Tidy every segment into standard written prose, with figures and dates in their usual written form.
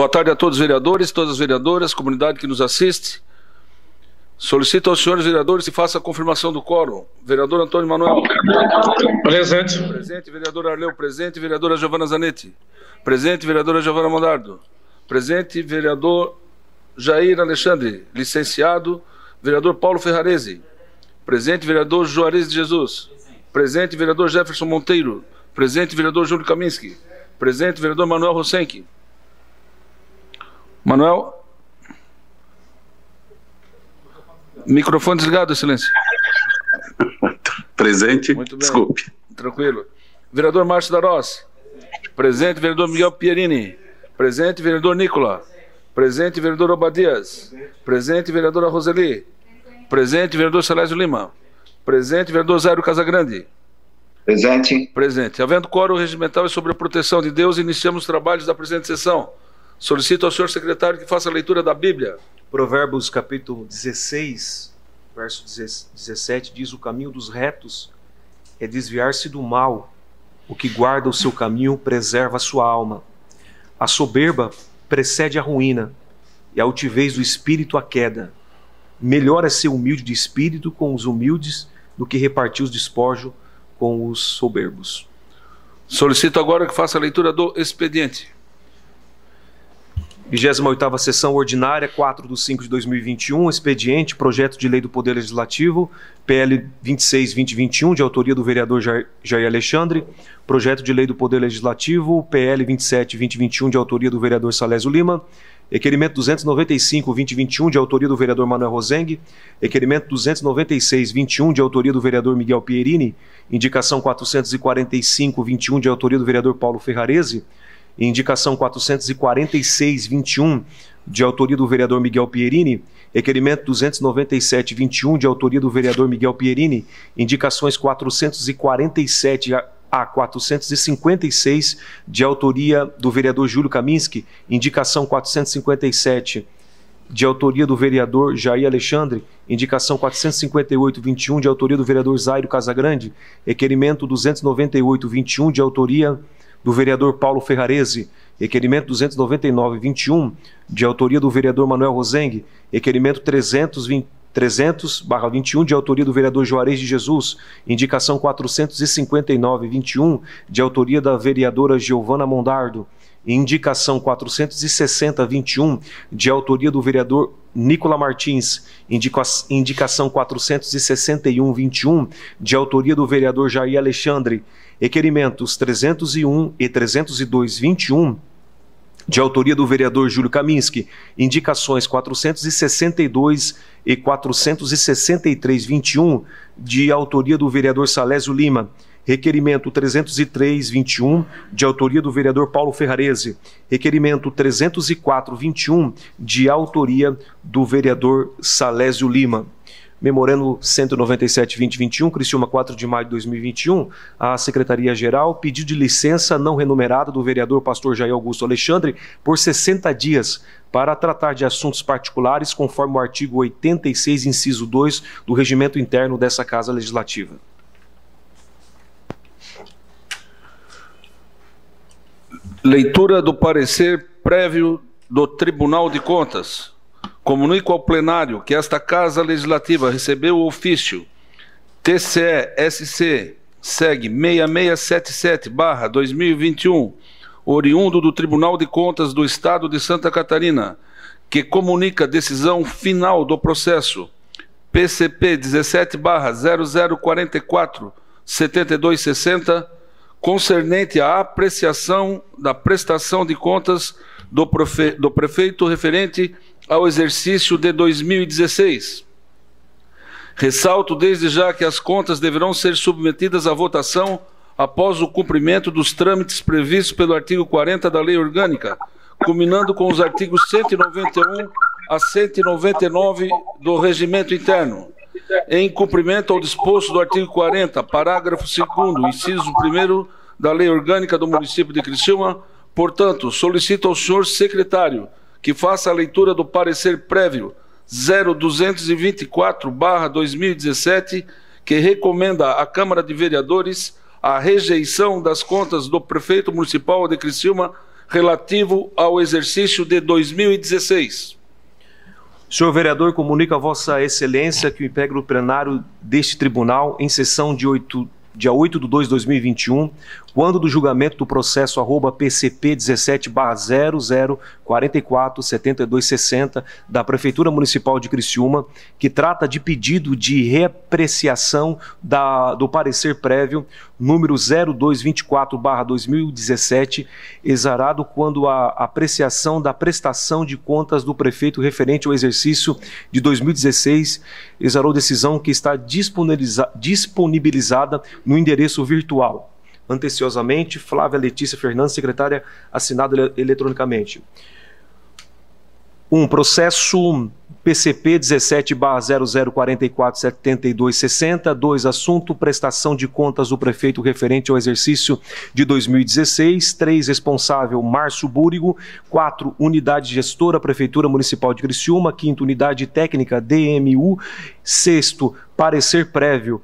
Boa tarde a todos os vereadores, todas as vereadoras, comunidade que nos assiste. Solicito aos senhores vereadores que façam a confirmação do quórum. Vereador Antônio Manuel. Presente. Presente. Vereador Arleu. Presente. Vereadora Giovana Zanetti. Presente. Vereadora Giovana Mondardo. Presente. Vereador Jair Alexandre. Licenciado. Vereador Paulo Ferrarese. Presente. Vereador Juarez de Jesus. Presente. Vereador Jefferson Monteiro. Presente. Vereador Júlio Kaminski. Presente. Vereador Manuel Rosenck. Manuel. Microfone desligado, excelência. Presente. Muito bem. Desculpe. Tranquilo. Vereador Márcio Darós. Presente. Vereador Miguel Pierini. Presente. Vereador Nicola. Presente. Vereador Obadias. Presente. Vereadora Roseli. Presente. Vereador Salésio Lima. Presente. Vereador Zairo Casagrande. Presente. Presente. Havendo quórum regimental e sobre a proteção de Deus, iniciamos os trabalhos da presente sessão. Solicito ao senhor secretário que faça a leitura da Bíblia. Provérbios capítulo 16, verso 17, diz: o caminho dos retos é desviar-se do mal, o que guarda o seu caminho preserva a sua alma. A soberba precede a ruína, e a altivez do espírito a queda. Melhor é ser humilde de espírito com os humildes do que repartir os despojos com os soberbos. Solicito agora que faça a leitura do expediente. 28ª Sessão Ordinária, 4/5/2021, expediente, projeto de lei do Poder Legislativo, PL 26/2021, de autoria do vereador Jair Alexandre, projeto de lei do Poder Legislativo, PL 27/2021, de autoria do vereador Salésio Lima, requerimento 295/2021, de autoria do vereador Manuel Rosenck, requerimento 296/21, de autoria do vereador Miguel Pierini, indicação 445/21, de autoria do vereador Paulo Ferrarese, indicação 446/21, de autoria do vereador Miguel Pierini, requerimento 297/21, de autoria do vereador Miguel Pierini, indicações 447 a 456, de autoria do vereador Júlio Kaminski, indicação 457, de autoria do vereador Jair Alexandre, indicação 458/21, de autoria do vereador Zairo Casagrande, requerimento 298/21, de autoria do vereador Paulo Ferrarese, requerimento 299/21, de autoria do vereador Manuel Rosenck, requerimento 300/21, de autoria do vereador Juarez de Jesus, indicação 459/21, de autoria da vereadora Giovana Mondardo, indicação 460/21, de autoria do vereador Nicola Martins, indicação 461/21, de autoria do vereador Jair Alexandre, requerimentos 301 e 302/21, de autoria do vereador Júlio Kaminski, indicações 462 e 463/21, de autoria do vereador Salésio Lima, requerimento 303/21, de autoria do vereador Paulo Ferrarese, requerimento 304/21, de autoria do vereador Salésio Lima. Memorando 197/2021, Criciúma, 4 de maio de 2021, a Secretaria-Geral pedido de licença não renumerada do vereador pastor Jair Augusto Alexandre por 60 dias para tratar de assuntos particulares conforme o artigo 86, inciso 2 do Regimento Interno dessa Casa Legislativa. Leitura do parecer prévio do Tribunal de Contas. Comunico ao plenário que esta Casa Legislativa recebeu o ofício TCE-SC SEG 6677/2021, oriundo do Tribunal de Contas do Estado de Santa Catarina, que comunica a decisão final do processo PCP 17/0044/7260, concernente à apreciação da prestação de contas do prefeito referente ao exercício de 2016. Ressalto desde já que as contas deverão ser submetidas à votação após o cumprimento dos trâmites previstos pelo artigo 40 da Lei Orgânica, culminando com os artigos 191 a 199 do Regimento Interno. Em cumprimento ao disposto do artigo 40, parágrafo 2º, inciso 1º da Lei Orgânica do município de Criciúma, portanto, solicito ao senhor secretário que faça a leitura do parecer prévio 0224/2017, que recomenda à Câmara de Vereadores a rejeição das contas do prefeito municipal de Criciúma relativo ao exercício de 2016. Senhor vereador, comunico a Vossa Excelência que o império plenário deste tribunal, em sessão de dia 8/2/2021, quando do julgamento do processo @PCP 17/00447260 da Prefeitura Municipal de Criciúma, que trata de pedido de reapreciação do parecer prévio número 0224/2017, exarado quando a apreciação da prestação de contas do prefeito referente ao exercício de 2016, exarou decisão que está disponibilizada no endereço virtual. Anteciosamente, Flávia Letícia Fernandes, secretária, assinado eletronicamente. 1. Processo PCP 17/00447260. 2. Assunto: prestação de contas do prefeito referente ao exercício de 2016. 3. Responsável: Márcio Búrigo. 4. Unidade gestora, Prefeitura Municipal de Criciúma. 5. Unidade técnica, DMU. 6. Parecer prévio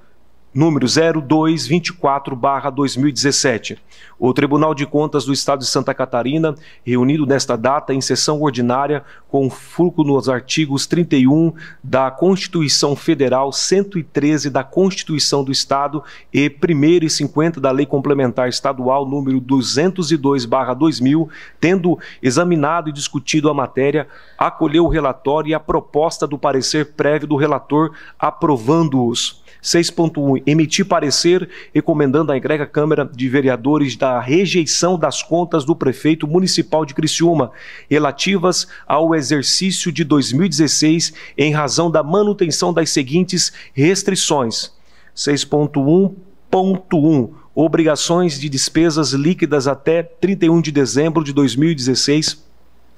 número 0224/2017. O Tribunal de Contas do Estado de Santa Catarina, reunido nesta data em sessão ordinária, com fulcro nos artigos 31 da Constituição Federal, 113 da Constituição do Estado e 1º e 50 da Lei Complementar Estadual número 202/2000, tendo examinado e discutido a matéria, acolheu o relatório e a proposta do parecer prévio do relator, aprovando-os. 6.1. Emitir parecer recomendando à egrega Câmara de Vereadores da rejeição das contas do prefeito municipal de Criciúma, relativas ao exercício de 2016, em razão da manutenção das seguintes restrições. 6.1.1. Obrigações de despesas líquidas até 31 de dezembro de 2016,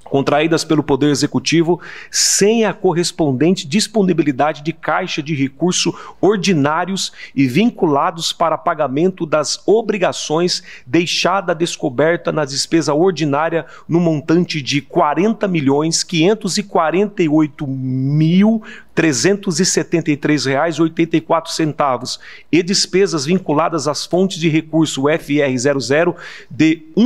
contraídas pelo Poder Executivo, sem a correspondente disponibilidade de caixa de recurso ordinários e vinculados para pagamento das obrigações deixada descoberta na despesa ordinária no montante de R$ 40.548.373,84 e despesas vinculadas às fontes de recurso FR00 de R$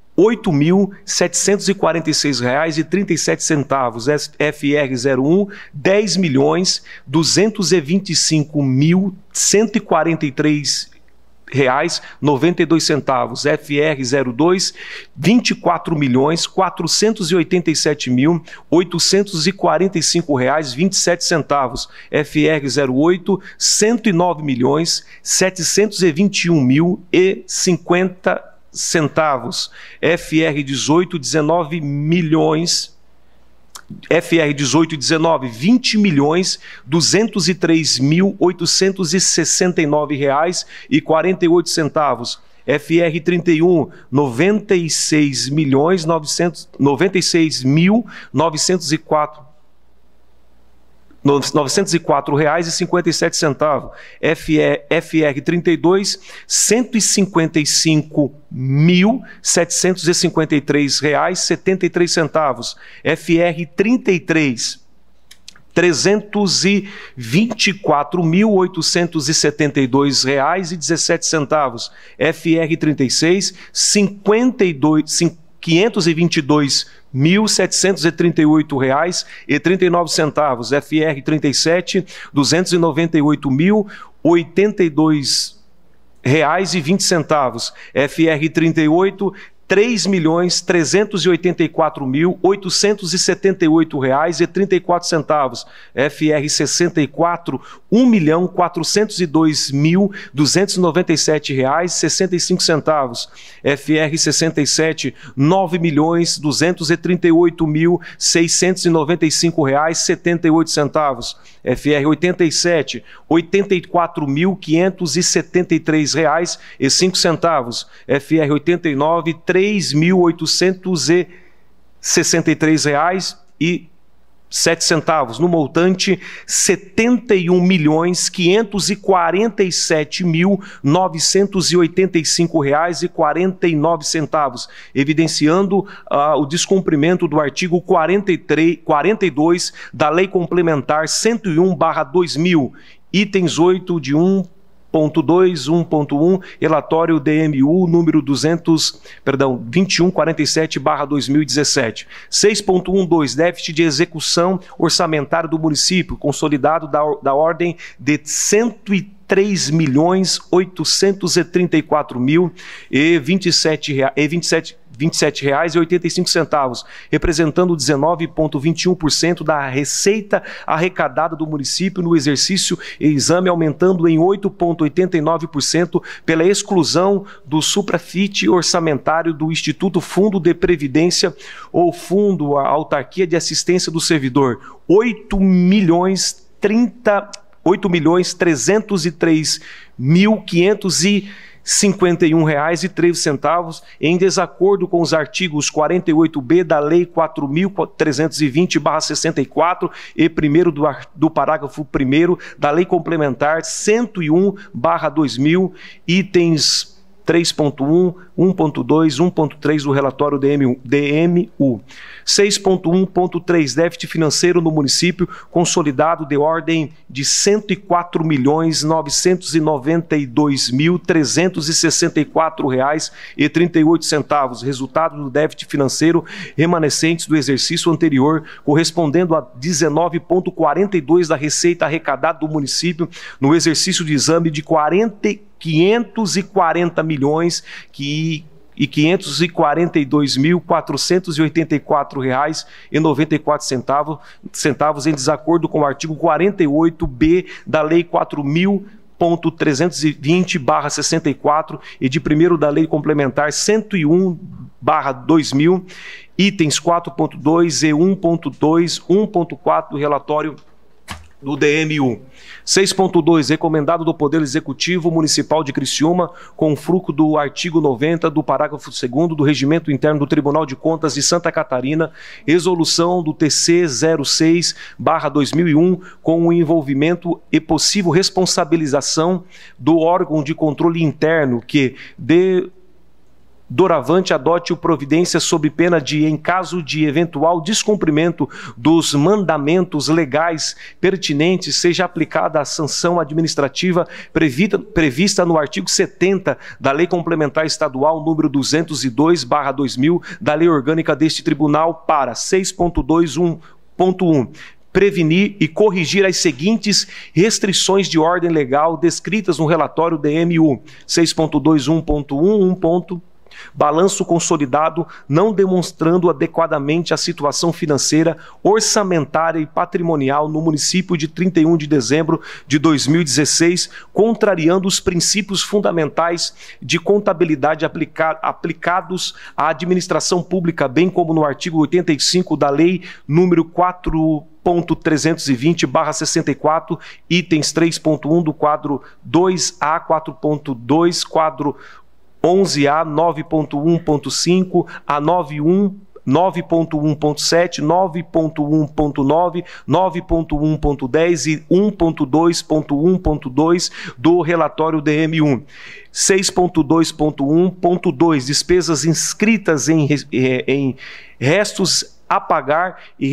1.8.746,37, FR01, R$ 10.225.143,92, FR02, R$ 24.487.845,27, FR08, R$ 109.721.050, FR18, 19 milhões, FR18 e 19, R$ 20.203.869,48, FR31, R$ 96.904,57, FR32, R$ 155.753,73, FR33, R$ 324.872,17, FR36, R$ 522.738,39, FR37, R$ 298.082,20, FR38, R$ 3.384.878,34, FR64, R$ 1.402.297,65, FR67, R$ 9.238.695,78, FR87, R$ 84.573,05, FR89, R$ 3.863,07, no montante R$ 71.547.985,49, evidenciando o descumprimento do artigo 42 da Lei Complementar 101/2000, itens 8 de 1 1.1, relatório DMU número 2147/2017. 6.12, déficit de execução orçamentária do município, consolidado da ordem de R$ 103.830.027,85, representando 19,21% da receita arrecadada do município no exercício e exame, aumentando em 8,89% pela exclusão do suprafit orçamentário do Instituto Fundo de Previdência ou Fundo a Autarquia de Assistência do Servidor, R$ 8.303.551,13, em desacordo com os artigos 48b da Lei 4.320/64 e 1º do parágrafo 1º da Lei Complementar 101/2000, itens 3.1, 1.2, 1.3 do relatório DMU. 6.1.3, déficit financeiro no município consolidado de ordem de R$ 104.992.364,38, resultado do déficit financeiro remanescentes do exercício anterior, correspondendo a 19,42% da receita arrecadada do município no exercício de exame de 540.542.484,94, em desacordo com o artigo 48b da Lei 4.320/64 e de 1º da Lei Complementar 101/2000, itens 4.2 e 1.2, 1.4 do relatório do DMU. 6.2, recomendado do Poder Executivo Municipal de Criciúma, com fruto do artigo 90 do parágrafo 2º do Regimento Interno do Tribunal de Contas de Santa Catarina, resolução do TC 06/2001, com o envolvimento e possível responsabilização do órgão de controle interno que, doravante, adote providência sob pena de, em caso de eventual descumprimento dos mandamentos legais pertinentes, seja aplicada a sanção administrativa prevista no artigo 70 da Lei Complementar Estadual número 202/2000 da Lei Orgânica deste Tribunal para 6.21.1. prevenir e corrigir as seguintes restrições de ordem legal descritas no relatório DMU. 6.21.1. Balanço consolidado não demonstrando adequadamente a situação financeira, orçamentária e patrimonial no município de 31 de dezembro de 2016, contrariando os princípios fundamentais de contabilidade aplicados à administração pública, bem como no artigo 85 da Lei número 4.320/64, itens 3.1 do quadro 2A, 4.2, quadro 11A, 9.1.5, a 9.1.7, 9.1.9, 9.1.10 e 1.2.1.2 do relatório DM1. 6.2.1.2, despesas inscritas em restos a pagar e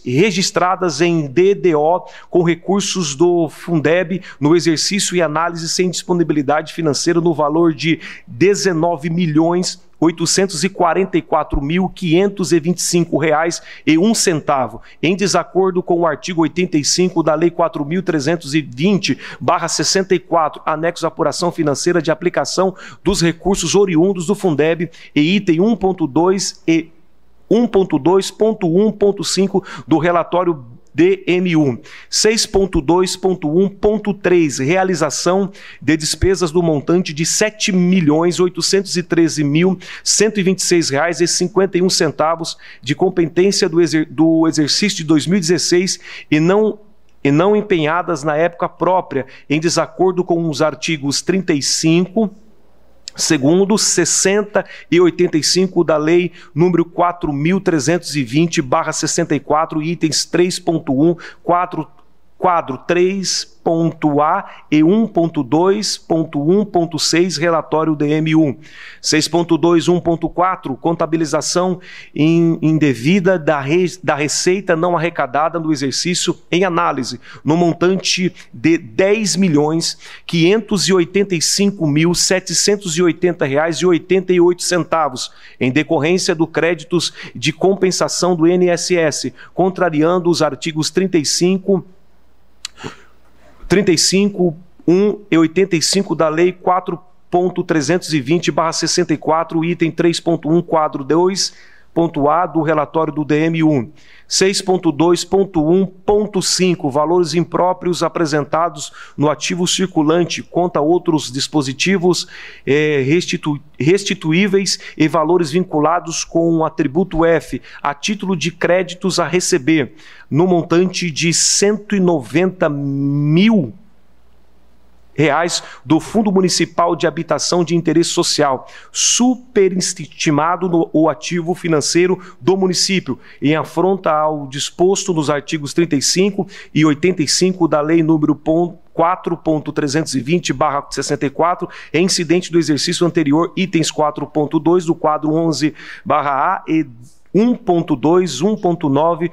registradas em DDO com recursos do Fundeb no exercício e análise sem disponibilidade financeira no valor de R$ 19.844.525,01, em desacordo com o artigo 85 da Lei 4.320/64, anexo à apuração financeira de aplicação dos recursos oriundos do Fundeb e item 1.2 e 1.2.1.5 do relatório DMU. 6.2.1.3, realização de despesas do montante de R$ 7.813.126,51 de competência do exercício de 2016 e não empenhadas na época própria, em desacordo com os artigos 35, segundo, 60 e 85 da Lei número 4.320/64, itens 3.1, 4, quadro 3.A e 1.2.1.6, relatório DM1. 6.2.1.4, contabilização indevida da receita não arrecadada no exercício em análise, no montante de R$ 10.585.780,88, em decorrência do créditos de compensação do INSS, contrariando os artigos 35, 1 e 85 da Lei 4.320/64, item 3.1, quadro 2.A do relatório do DM1. 6.2.1.5, valores impróprios apresentados no ativo circulante contra outros dispositivos restituíveis e valores vinculados com o atributo F, a título de créditos a receber, no montante de R$ 190 mil do Fundo Municipal de Habitação de Interesse Social, superestimado o ativo financeiro do município, em afronta ao disposto nos artigos 35 e 85 da Lei número 4.320/64, é incidente do exercício anterior, itens 4.2 do quadro 11/A e 1.2, 1.9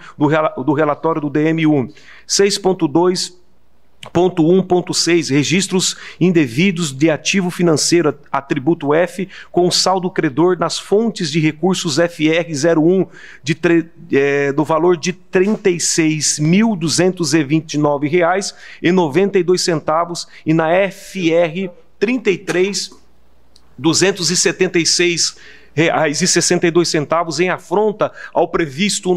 do relatório do DM1. 6.2.1.6, registros indevidos de ativo financeiro, atributo F, com saldo credor nas fontes de recursos FR01 do valor de R$ 36.229,92 e na FR 33 R$276,62 em afronta ao previsto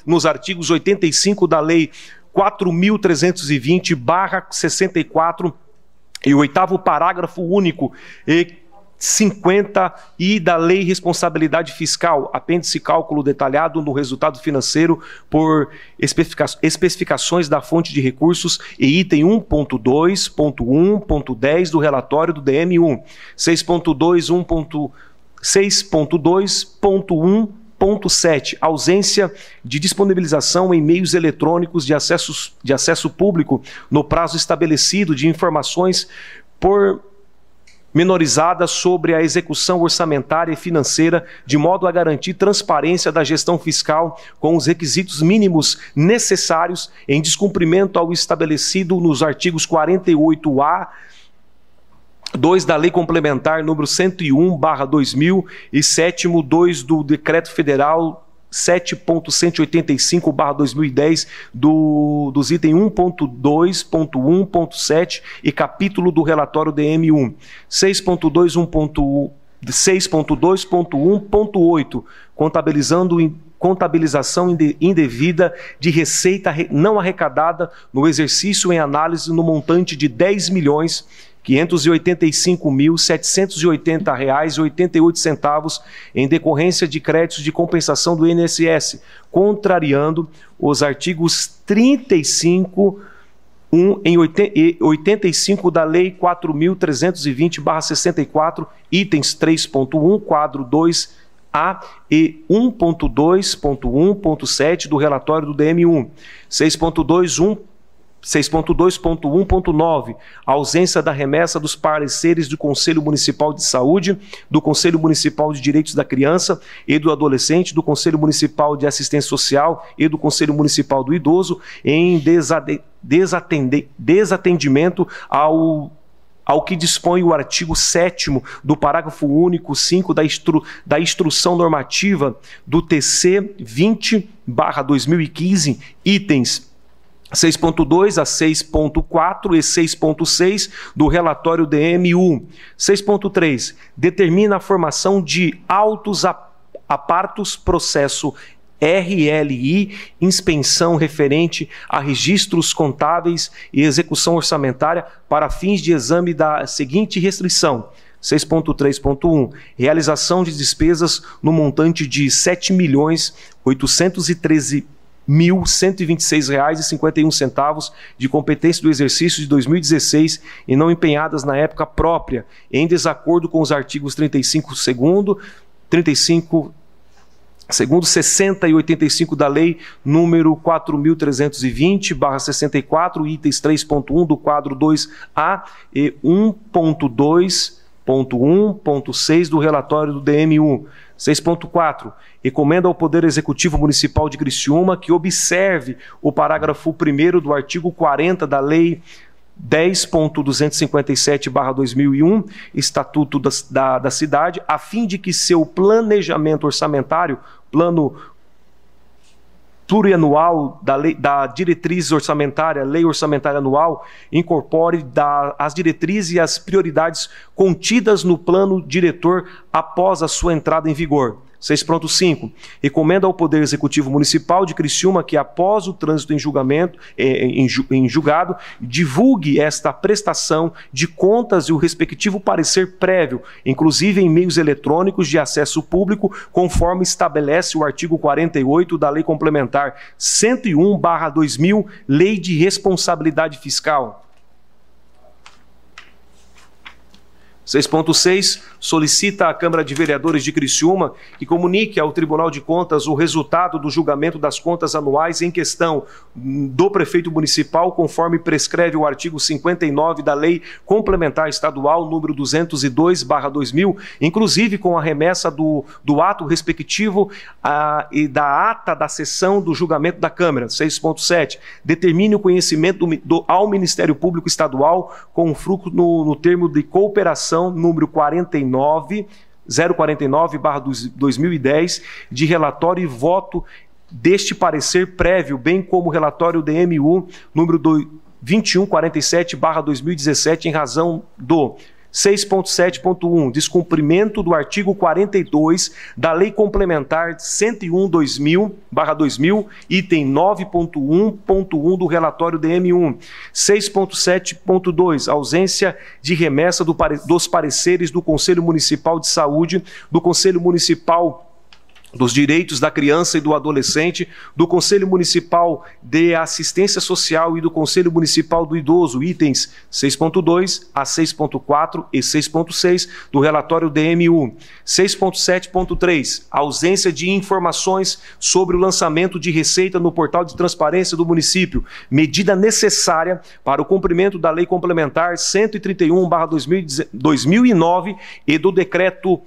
nos artigos 85 da Lei 4.320/64 e o 8º parágrafo único e 50 e da Lei Responsabilidade Fiscal, apêndice cálculo detalhado no resultado financeiro por especificações da fonte de recursos e item 1.2.1.10 do relatório do DM1. 6.2.1.7, ausência de disponibilização em meios eletrônicos de acesso público no prazo estabelecido de informações pormenorizadas sobre a execução orçamentária e financeira, de modo a garantir transparência da gestão fiscal com os requisitos mínimos necessários, em descumprimento ao estabelecido nos artigos 48A 2 da Lei Complementar número 101/2000 e 7.2 do Decreto Federal 7.185/2010 dos itens 1.2.1.7 e capítulo do relatório DM1. 6.2.1.8, contabilização indevida de receita não arrecadada no exercício em análise no montante de R$ 10.585.780,88 em decorrência de créditos de compensação do INSS, contrariando os artigos 35 e 85 da Lei 4.320/64, itens 3.1, quadro 2A e 1.2.1.7 do relatório do DM1. 6.2.1.9, ausência da remessa dos pareceres do Conselho Municipal de Saúde, do Conselho Municipal de Direitos da Criança e do Adolescente, do Conselho Municipal de Assistência Social e do Conselho Municipal do Idoso, em desatendimento ao que dispõe o artigo 7º do parágrafo único 5 da Instrução Normativa do TC 20/2015, itens 6.2 a 6.4 e 6.6 do relatório DM1. 6.3. Determina a formação de autos apartos processo RLI, inspeção referente a registros contábeis e execução orçamentária para fins de exame da seguinte restrição. 6.3.1. Realização de despesas no montante de R$ 7.813.126,51 de competência do exercício de 2016 e não empenhadas na época própria, em desacordo com os artigos 35 segundo, 35 segundo 60 e 85 da Lei número 4.320/64, itens 3.1 do quadro 2A e 1.2.1.6 do relatório do DMU. 6.4. Recomenda ao Poder Executivo Municipal de Criciúma que observe o parágrafo 1º do artigo 40 da Lei 10.257/2001, Estatuto da Cidade, a fim de que seu planejamento orçamentário, plano plurianual da diretriz orçamentária, lei orçamentária anual, incorpore as diretrizes e as prioridades contidas no plano diretor após a sua entrada em vigor. 6.5. Recomenda ao Poder Executivo Municipal de Criciúma que, após o trânsito em julgado, divulgue esta prestação de contas e o respectivo parecer prévio, inclusive em meios eletrônicos de acesso público, conforme estabelece o artigo 48 da Lei Complementar 101/2000, Lei de Responsabilidade Fiscal. 6.6. Solicita à Câmara de Vereadores de Criciúma que comunique ao Tribunal de Contas o resultado do julgamento das contas anuais em questão do prefeito municipal, conforme prescreve o artigo 59 da Lei Complementar Estadual número 202/2000, inclusive com a remessa do ato respectivo e da ata da sessão do julgamento da Câmara. 6.7. Determine o conhecimento ao Ministério Público Estadual com fruto no termo de cooperação número 049/2010, de relatório e voto deste parecer prévio, bem como relatório DMU número 2147/2017, em razão do 6.7.1, descumprimento do artigo 42 da Lei Complementar 101/2000, item 9.1.1 do relatório DM1. 6.7.2, ausência de remessa dos pareceres do Conselho Municipal de Saúde, do Conselho Municipal dos Direitos da Criança e do Adolescente, do Conselho Municipal de Assistência Social e do Conselho Municipal do Idoso, itens 6.2 a 6.4 e 6.6 do relatório DMU. 6.7.3, ausência de informações sobre o lançamento de receita no portal de transparência do município, medida necessária para o cumprimento da Lei Complementar 131/2009 e do Decreto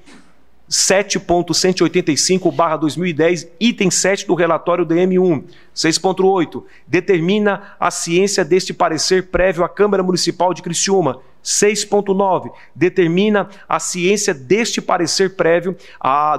7.185/2010, item 7 do relatório DM1. 6.8. Determina a ciência deste parecer prévio à Câmara Municipal de Criciúma. 6.9. Determina a ciência deste parecer prévio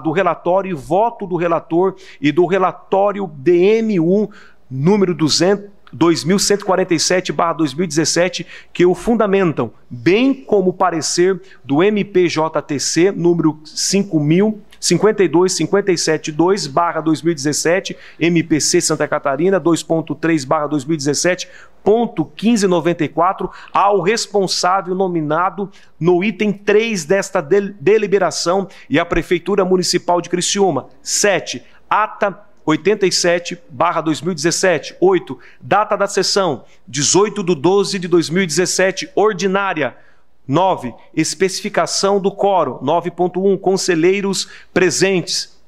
do relatório e voto do relator e do relatório DM1 número 2147/2017, que o fundamentam, bem como o parecer do MPJTC número 5252572/2017, MPC Santa Catarina 2.3/2017, ponto 1594, ao responsável nominado no item 3 desta deliberação e à Prefeitura Municipal de Criciúma. 7. Ata 87/2017. 8. Data da sessão, 18/12/2017, ordinária. 9. Especificação do quórum, 9.1, conselheiros presentes.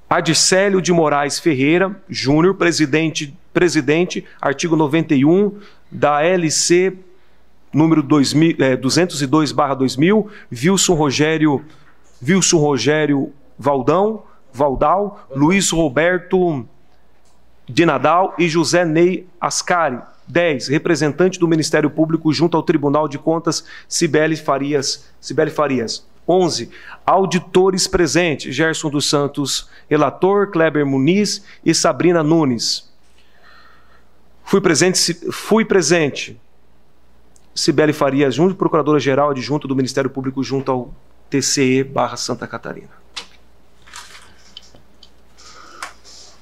Adicélio de Moraes Ferreira, Júnior, presidente, artigo 91 da LC número 202/2000, Wilson Rogério Valdal, Luiz Roberto de Nadal e José Ney Ascari. 10. Representante do Ministério Público junto ao Tribunal de Contas, Cibele Farias. 11. Auditores presentes, Gerson dos Santos, relator, Kleber Muniz e Sabrina Nunes. Fui presente. Cibele Farias Júnior, Procuradora-Geral Adjunta do Ministério Público junto ao TCE/Santa Catarina.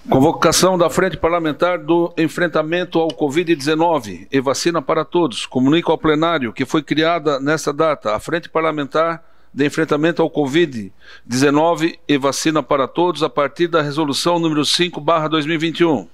Convocação da Frente Parlamentar do Enfrentamento ao Covid-19 e Vacina para Todos. Comunico ao plenário que foi criada nesta data a Frente Parlamentar de Enfrentamento ao Covid-19 e Vacina para Todos a partir da Resolução número 5/2021.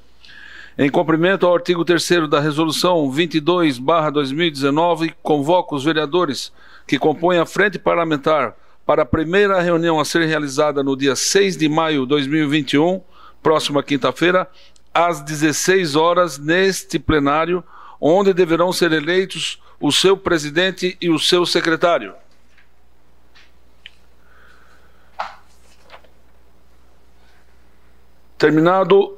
Em cumprimento ao artigo 3º da Resolução 22/2019, convoco os vereadores que compõem a Frente Parlamentar para a primeira reunião a ser realizada no dia 6 de maio de 2021, próxima quinta-feira, às 16 horas, neste plenário, onde deverão ser eleitos o seu presidente e o seu secretário. Terminado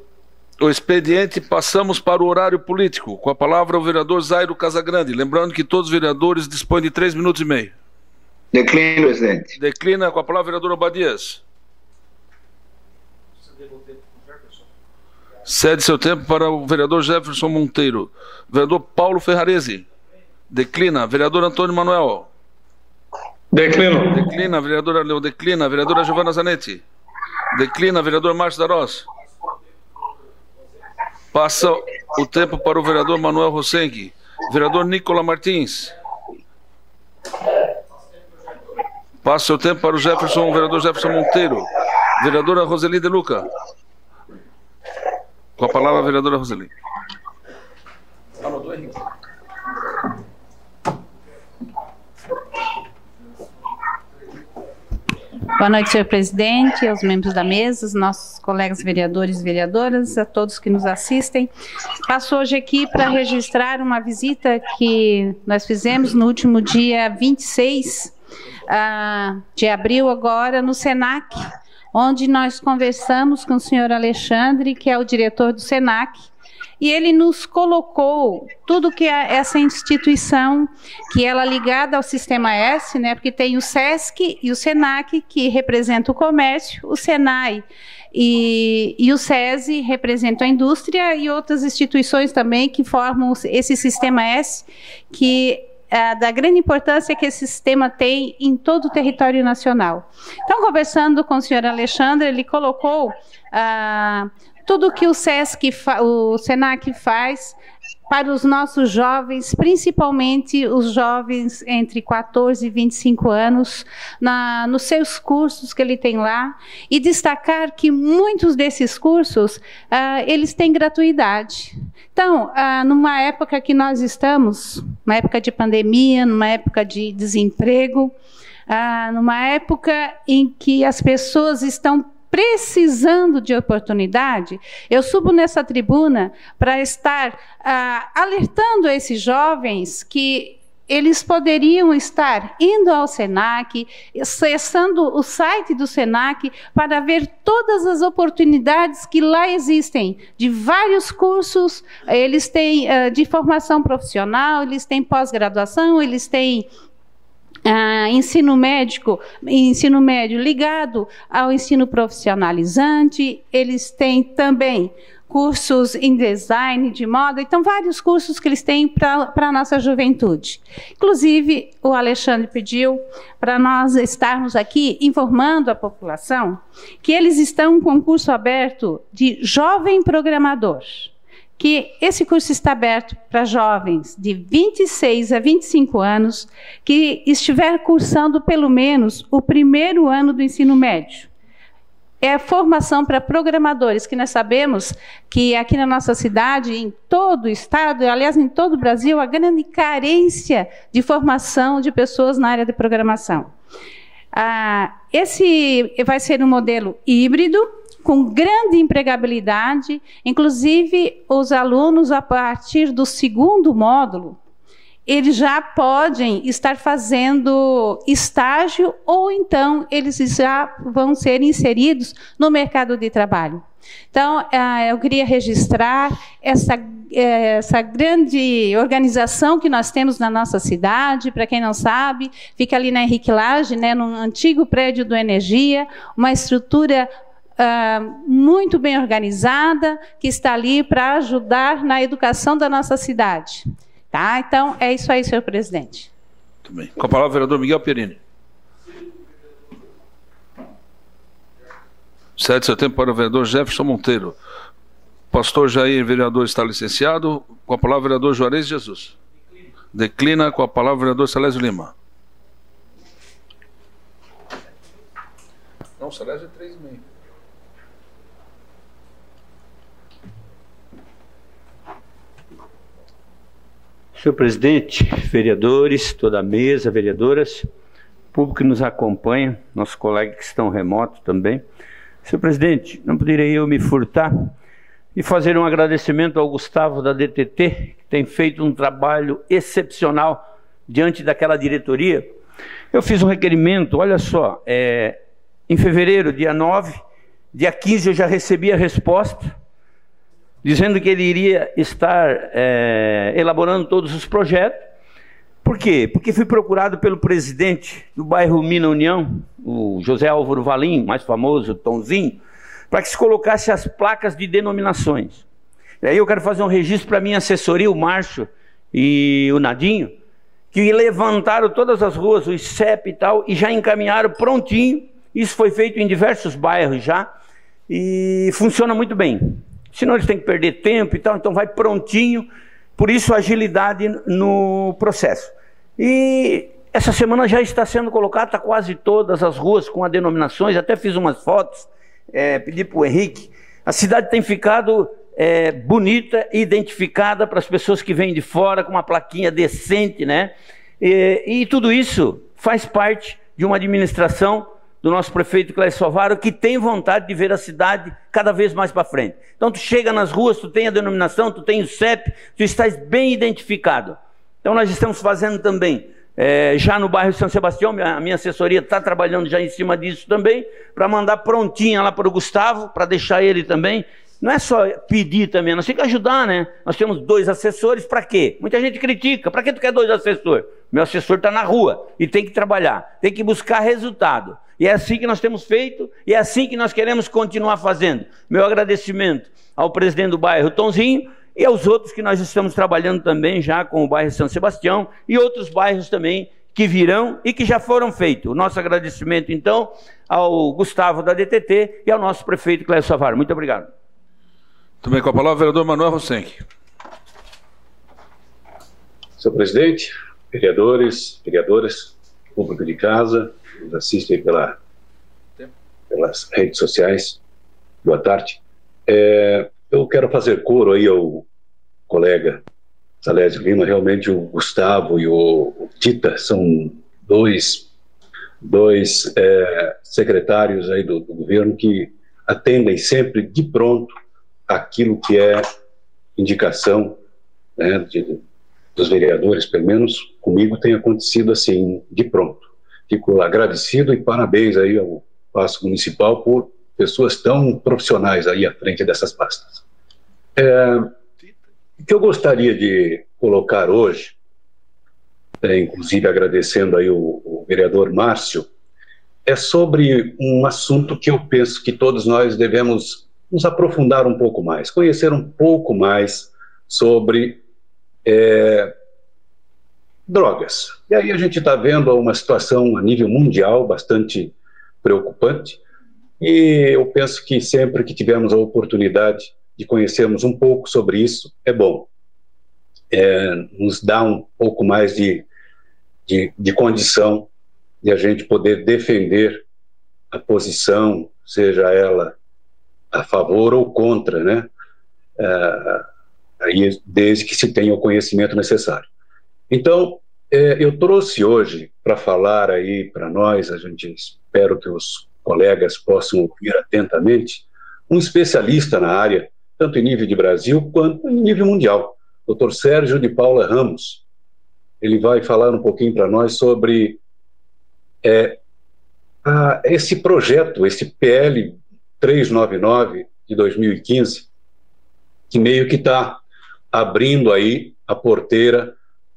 o expediente, passamos para o horário político. Com a palavra o vereador Zairo Casagrande. Lembrando que todos os vereadores dispõem de 3 minutos e meio. Declino, presidente. Declina. Com a palavra o vereador Obadias. Cede seu tempo para o vereador Jefferson Monteiro. Vereador Paulo Ferrarese. Declina. Vereador Antônio Manuel. Declino. Declina. Vereadora Leo. Declina. Vereadora Giovana Zanetti. Declina. Vereador Márcio Darós. Passa o tempo para o vereador Manuel Rosengue. Vereador Nicola Martins. Passa o tempo para o vereador Jefferson Monteiro. Vereadora Roseli De Luca. Com a palavra a vereadora Roseli. Boa noite, senhor presidente, aos membros da mesa, aos nossos colegas vereadores e vereadoras, a todos que nos assistem. Passo hoje aqui para registrar uma visita que nós fizemos no último dia 26 de abril, agora, no SENAC, onde nós conversamos com o senhor Alexandre, que é o diretor do SENAC, e ele nos colocou tudo que é essa instituição, que ela é ligada ao Sistema S, né, porque tem o SESC e o SENAC, que representam o comércio, o SENAI e o SESI representam a indústria, e outras instituições também que formam esse Sistema S, que da grande importância que esse sistema tem em todo o território nacional. Então, conversando com o senhor Alexandre, ele colocou tudo que o SENAC faz para os nossos jovens, principalmente os jovens entre 14 e 25 anos, nos seus cursos que ele tem lá, e destacar que muitos desses cursos, eles têm gratuidade. Então, numa época que nós estamos, uma época de pandemia, numa época de desemprego, numa época em que as pessoas estão precisando de oportunidade, eu subo nessa tribuna para estar alertando esses jovens que eles poderiam estar indo ao SENAC, acessando o site do SENAC para ver todas as oportunidades que lá existem, de vários cursos. Eles têm de formação profissional, eles têm pós-graduação, eles têm ensino médio ligado ao ensino profissionalizante, eles têm também cursos em design, de moda, então vários cursos que eles têm para a nossa juventude. Inclusive, o Alexandre pediu para nós estarmos aqui informando a população que eles estão com um curso aberto de jovem programador, que esse curso está aberto para jovens de 26 a 25 anos que estiver cursando pelo menos o primeiro ano do ensino médio. É a formação para programadores, que nós sabemos que aqui na nossa cidade, em todo o estado, aliás, em todo o Brasil, há grande carência de formação de pessoas na área de programação. Esse vai ser um modelo híbrido, com grande empregabilidade, inclusive os alunos, a partir do segundo módulo, eles já podem estar fazendo estágio, ou então eles já vão ser inseridos no mercado de trabalho. Então, eu queria registrar essa grande organização que nós temos na nossa cidade. Para quem não sabe, fica ali na Henrique Lage, né, no antigo prédio do Energia, uma estrutura muito bem organizada, que está ali para ajudar na educação da nossa cidade. Tá? Então, é isso aí, senhor presidente. Muito bem. Com a palavra, o vereador Miguel Pierini. Cede seu tempo para o vereador Jefferson Monteiro. Pastor Jair, vereador, está licenciado. Com a palavra, o vereador Juarez Jesus. Declina. Com a palavra, o vereador Salésio Lima. Não, Salésio é 3,5. Senhor presidente, vereadores, toda a mesa, vereadoras, público que nos acompanha, nossos colegas que estão remotos também. Senhor presidente, não poderia eu me furtar e fazer um agradecimento ao Gustavo da DTT, que tem feito um trabalho excepcional diante daquela diretoria. Eu fiz um requerimento, olha só, em fevereiro, dia 9, dia 15 eu já recebi a resposta, dizendo que ele iria estar elaborando todos os projetos. Por quê? Porque fui procurado pelo presidente do bairro Mina União, o José Álvaro Valim, mais famoso, Tonzinho, para que se colocasse as placas de denominações. E aí eu quero fazer um registro para a minha assessoria, o Márcio e o Nadinho, que levantaram todas as ruas, o CEP e tal, e já encaminharam prontinho. Isso foi feito em diversos bairros já, e funciona muito bem. Senão eles têm que perder tempo e tal, então vai prontinho, por isso agilidade no processo. E essa semana já está sendo colocada, está quase todas as ruas com as denominações, até fiz umas fotos, pedi para o Henrique. A cidade tem ficado bonita e identificada para as pessoas que vêm de fora, com uma plaquinha decente, né? E tudo isso faz parte de uma administração do nosso prefeito Clécio Favaro, que tem vontade de ver a cidade cada vez mais para frente. Então tu chega nas ruas, tu tem a denominação, tu tem o CEP, tu estás bem identificado. Então nós estamos fazendo também, já no bairro São Sebastião, a minha assessoria está trabalhando já em cima disso também, para mandar prontinha lá para o Gustavo, para deixar ele também. Não é só pedir também, nós temos que ajudar, né? Nós temos 2 assessores, para quê? Muita gente critica, para que tu quer 2 assessores? Meu assessor está na rua e tem que trabalhar, tem que buscar resultado. E é assim que nós temos feito, e é assim que nós queremos continuar fazendo. Meu agradecimento ao presidente do bairro Tonzinho e aos outros que nós estamos trabalhando também já com o bairro São Sebastião e outros bairros também que virão e que já foram feitos. O nosso agradecimento, então, ao Gustavo da DTT e ao nosso prefeito Clécio Favaro. Muito obrigado. Também com a palavra o vereador Manuel Rosenck. Senhor presidente, vereadores, vereadoras, público de casa, nos assistem pelas redes sociais, boa tarde. Eu quero fazer coro aí ao colega Salésio Lima. Realmente o Gustavo e o Tita são dois secretários aí do governo que atendem sempre de pronto aquilo que é indicação, né, dos vereadores, pelo menos comigo tem acontecido assim, de pronto. Fico agradecido e parabéns aí ao Paço Municipal por pessoas tão profissionais aí à frente dessas pastas. O que eu gostaria de colocar hoje, inclusive agradecendo aí o vereador Márcio, é sobre um assunto que eu penso que todos nós devemos nos aprofundar um pouco mais, conhecer um pouco mais sobre drogas. E aí a gente está vendo uma situação a nível mundial bastante preocupante, e eu penso que sempre que tivermos a oportunidade de conhecermos um pouco sobre isso, é bom. Nos dá um pouco mais de condição de a gente poder defender a posição, seja ela a favor ou contra, né? Aí, desde que se tenha o conhecimento necessário. Então, eu trouxe hoje para falar aí para nós, a gente espero que os colegas possam ouvir atentamente, um especialista na área, tanto em nível de Brasil quanto em nível mundial, Dr. Sérgio de Paula Ramos. Ele vai falar um pouquinho para nós sobre esse projeto, esse PL 399 de 2015, que meio que está abrindo aí a porteira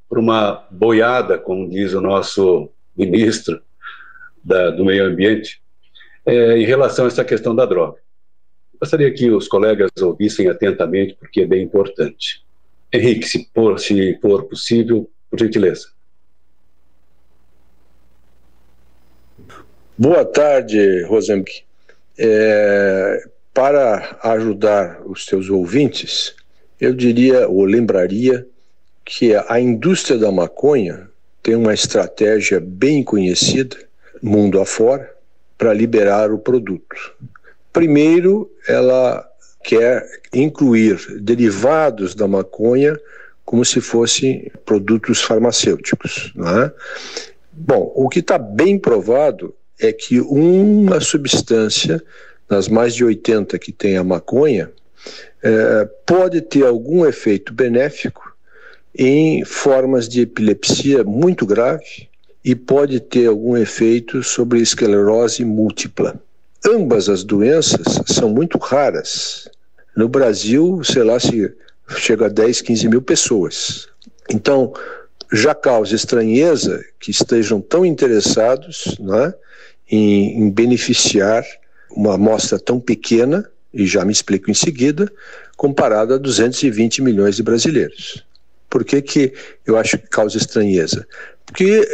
para uma boiada, como diz o nosso ministro do Meio Ambiente, em relação a essa questão da droga. Gostaria que os colegas ouvissem atentamente, porque é bem importante. Henrique, se for possível, por gentileza. Boa tarde, Rosenck. Para ajudar os teus ouvintes, eu diria ou lembraria que a indústria da maconha tem uma estratégia bem conhecida, mundo afora, para liberar o produto. Primeiro, ela quer incluir derivados da maconha como se fossem produtos farmacêuticos, não é? Bom, o que está bem provado é que uma substância, nas mais de 80 que tem a maconha, pode ter algum efeito benéfico em formas de epilepsia muito grave e pode ter algum efeito sobre esclerose múltipla. Ambas as doenças são muito raras. No Brasil, sei lá, se chega a 10, 15 mil pessoas. Então, já causa estranheza que estejam tão interessados, né, em beneficiar uma amostra tão pequena, e já me explico em seguida, comparado a 220 milhões de brasileiros. Por que eu acho que causa estranheza? Porque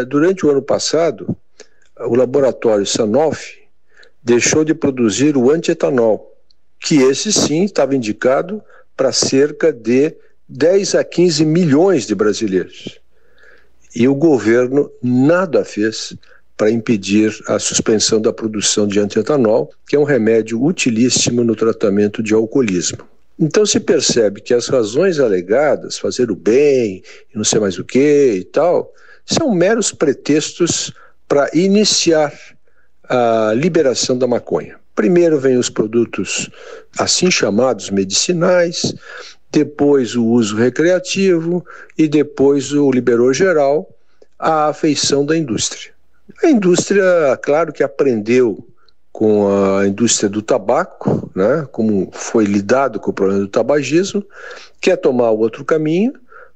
durante o ano passado, o laboratório Sanofi deixou de produzir o antietanol, que esse sim estava indicado para cerca de 10 a 15 milhões de brasileiros. E o governo nada fez para impedir a suspensão da produção de antietanol, que é um remédio utilíssimo no tratamento de alcoolismo. Então se percebe que as razões alegadas, fazer o bem, e não sei mais o que e tal, são meros pretextos para iniciar a liberação da maconha. Primeiro vem os produtos assim chamados medicinais, depois o uso recreativo e depois o liberou geral, a afeição da indústria. A indústria, claro que aprendeu com a indústria do tabaco, né, como foi lidado com o problema do tabagismo, quer tomar outro caminho,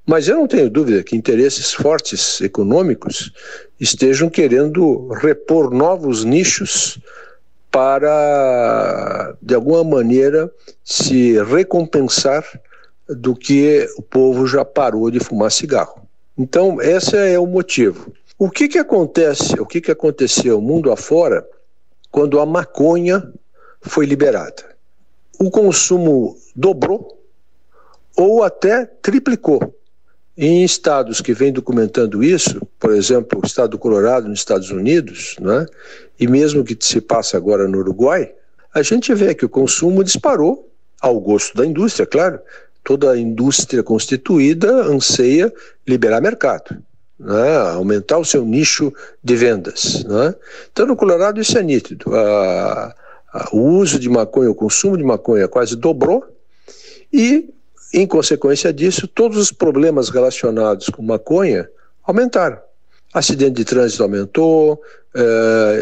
mas eu não tenho dúvida que interesses fortes econômicos estejam querendo repor novos nichos para, de alguma maneira, se recompensar do que o povo já parou de fumar cigarro. Então, esse é o motivo. O que acontece, o que aconteceu mundo afora quando a maconha foi liberada? O consumo dobrou ou até triplicou. Em estados que vêm documentando isso, por exemplo, o estado do Colorado nos Estados Unidos, né, e mesmo que se passa agora no Uruguai, a gente vê que o consumo disparou, ao gosto da indústria, claro. Toda a indústria constituída anseia liberar mercado, né, aumentar o seu nicho de vendas. Né. Então, no Colorado isso é nítido. O uso de maconha, o consumo de maconha quase dobrou e, em consequência disso, todos os problemas relacionados com maconha aumentaram. Acidente de trânsito aumentou,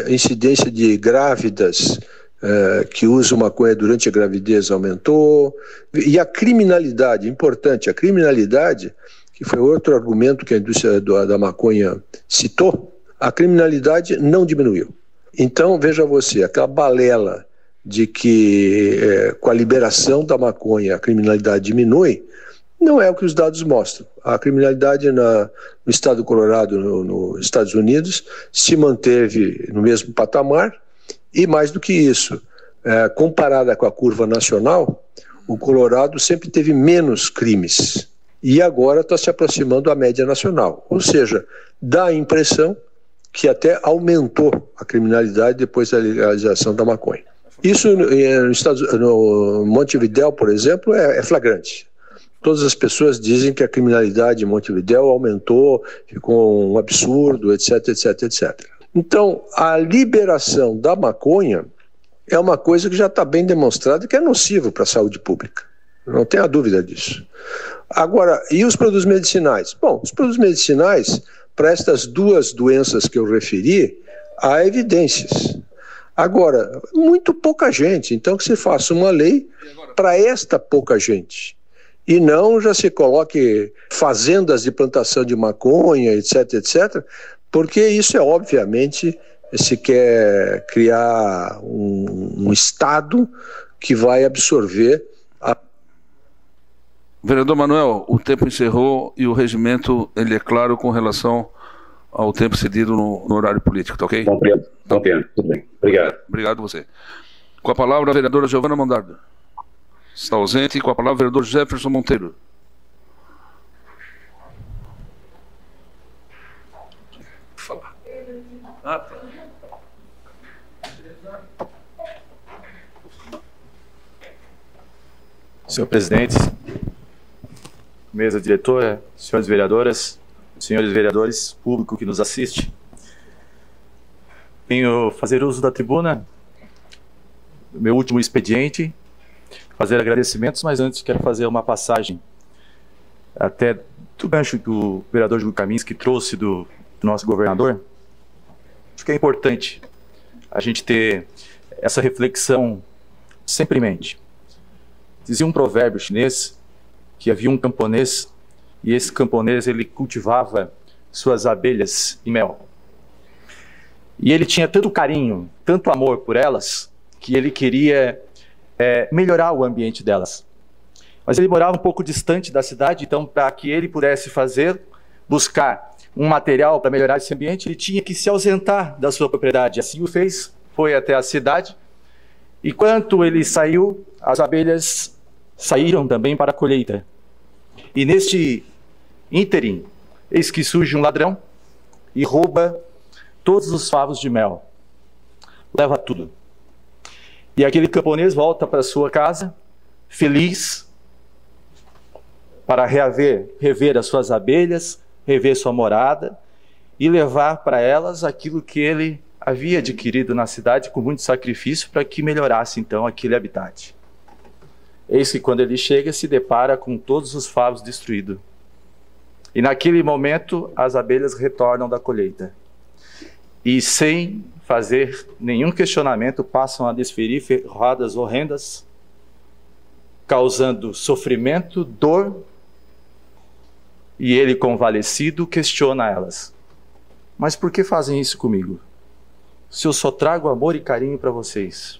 incidência de grávidas que usam maconha durante a gravidez aumentou, e a criminalidade, importante, a criminalidade, que foi outro argumento que a indústria da maconha citou, a criminalidade não diminuiu. Então, veja você, aquela balela de que com a liberação da maconha a criminalidade diminui, não é o que os dados mostram. A criminalidade no estado do Colorado, nos Estados Unidos, se manteve no mesmo patamar, e mais do que isso, comparada com a curva nacional, o Colorado sempre teve menos crimes, e agora está se aproximando da média nacional. Ou seja, dá a impressão que até aumentou a criminalidade depois da legalização da maconha. Isso no Montevidéu, por exemplo, é flagrante. Todas as pessoas dizem que a criminalidade em Montevidéu aumentou, ficou um absurdo, etc, etc, etc. Então, a liberação da maconha é uma coisa que já está bem demonstrada que é nocivo para a saúde pública. Não tenha dúvida disso. Agora, e os produtos medicinais? Bom, os produtos medicinais, para estas duas doenças que eu referi, há evidências. Agora, muito pouca gente, então que se faça uma lei para esta pouca gente. E não já se coloque fazendas de plantação de maconha, etc, etc, porque isso é obviamente, se quer criar um Estado que vai absorver a... Vereador Manuel, o tempo encerrou e o regimento ele é claro com relação ao tempo cedido no horário político, tá ok? Compreendo, tudo bem. Obrigado. Obrigado a você. Com a palavra a vereadora Giovana Mondardo. Está ausente. Com a palavra o vereador Jefferson Monteiro. Falar. Tá. Senhor presidente, mesa diretora, senhores vereadoras, senhores vereadores, público que nos assiste, Venho fazer uso da tribuna, meu último expediente, fazer agradecimentos, mas antes quero fazer uma passagem até do gancho que o vereador Júlio Kaminski trouxe do nosso governador. Acho que é importante a gente ter essa reflexão sempre em mente. Dizia um provérbio chinês que havia um camponês e esse camponês ele cultivava suas abelhas e mel. E ele tinha tanto carinho, tanto amor por elas, que ele queria melhorar o ambiente delas. Mas ele morava um pouco distante da cidade, então para que ele pudesse buscar um material para melhorar esse ambiente, ele tinha que se ausentar da sua propriedade. Assim o fez, foi até a cidade, e quando ele saiu, as abelhas saíram também para a colheita. E neste ínterim, eis que surge um ladrão e rouba todos os favos de mel. Leva tudo. E aquele camponês volta para sua casa, feliz, para rever as suas abelhas, rever sua morada e levar para elas aquilo que ele havia adquirido na cidade com muito sacrifício para que melhorasse então aquele habitat. Eis que quando ele chega, se depara com todos os favos destruídos. E naquele momento, as abelhas retornam da colheita. E sem fazer nenhum questionamento, passam a desferir rodas horrendas, causando sofrimento, dor, e ele, convalescido, questiona elas. Mas por que fazem isso comigo? Se eu só trago amor e carinho para vocês.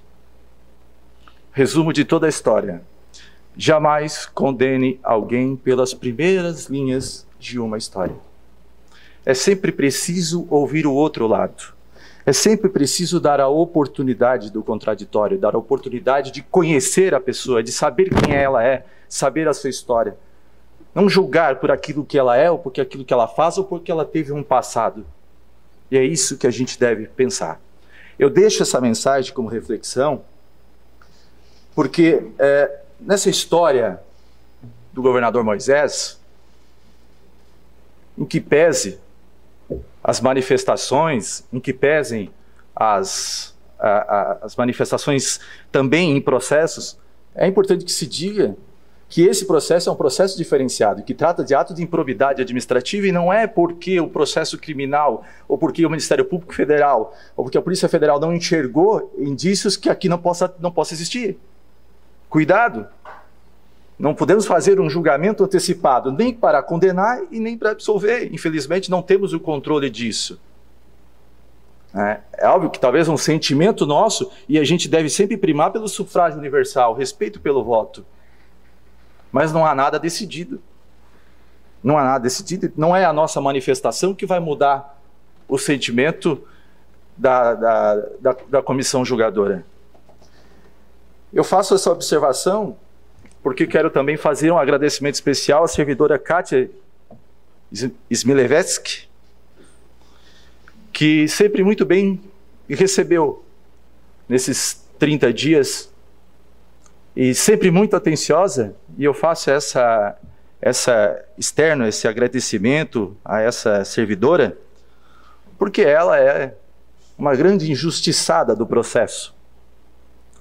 Resumo de toda a história. Jamais condene alguém pelas primeiras linhas de uma história. É sempre preciso ouvir o outro lado. É sempre preciso dar a oportunidade do contraditório, dar a oportunidade de conhecer a pessoa, de saber quem ela é, saber a sua história. Não julgar por aquilo que ela é, ou por aquilo que ela faz, ou porque ela teve um passado. E é isso que a gente deve pensar. Eu deixo essa mensagem como reflexão, porque nessa história do governador Moisés, em que pese as manifestações, em que pesem as manifestações também em processos, é importante que se diga que esse processo é um processo diferenciado, que trata de ato de improbidade administrativa, e não é porque o processo criminal, ou porque o Ministério Público Federal, ou porque a Polícia Federal não enxergou indícios que aqui não possa existir. Cuidado! Não podemos fazer um julgamento antecipado, nem para condenar e nem para absolver. Infelizmente, não temos o controle disso. É óbvio que talvez um sentimento nosso, e a gente deve sempre primar pelo sufrágio universal, respeito pelo voto. Mas não há nada decidido. Não há nada decidido. Não é a nossa manifestação que vai mudar o sentimento da comissão julgadora. Eu faço essa observação porque quero também fazer um agradecimento especial à servidora Kátia Smilevetsky, que sempre muito bem me recebeu nesses 30 dias, e sempre muito atenciosa, e eu faço esse agradecimento a essa servidora, porque ela é uma grande injustiçada do processo.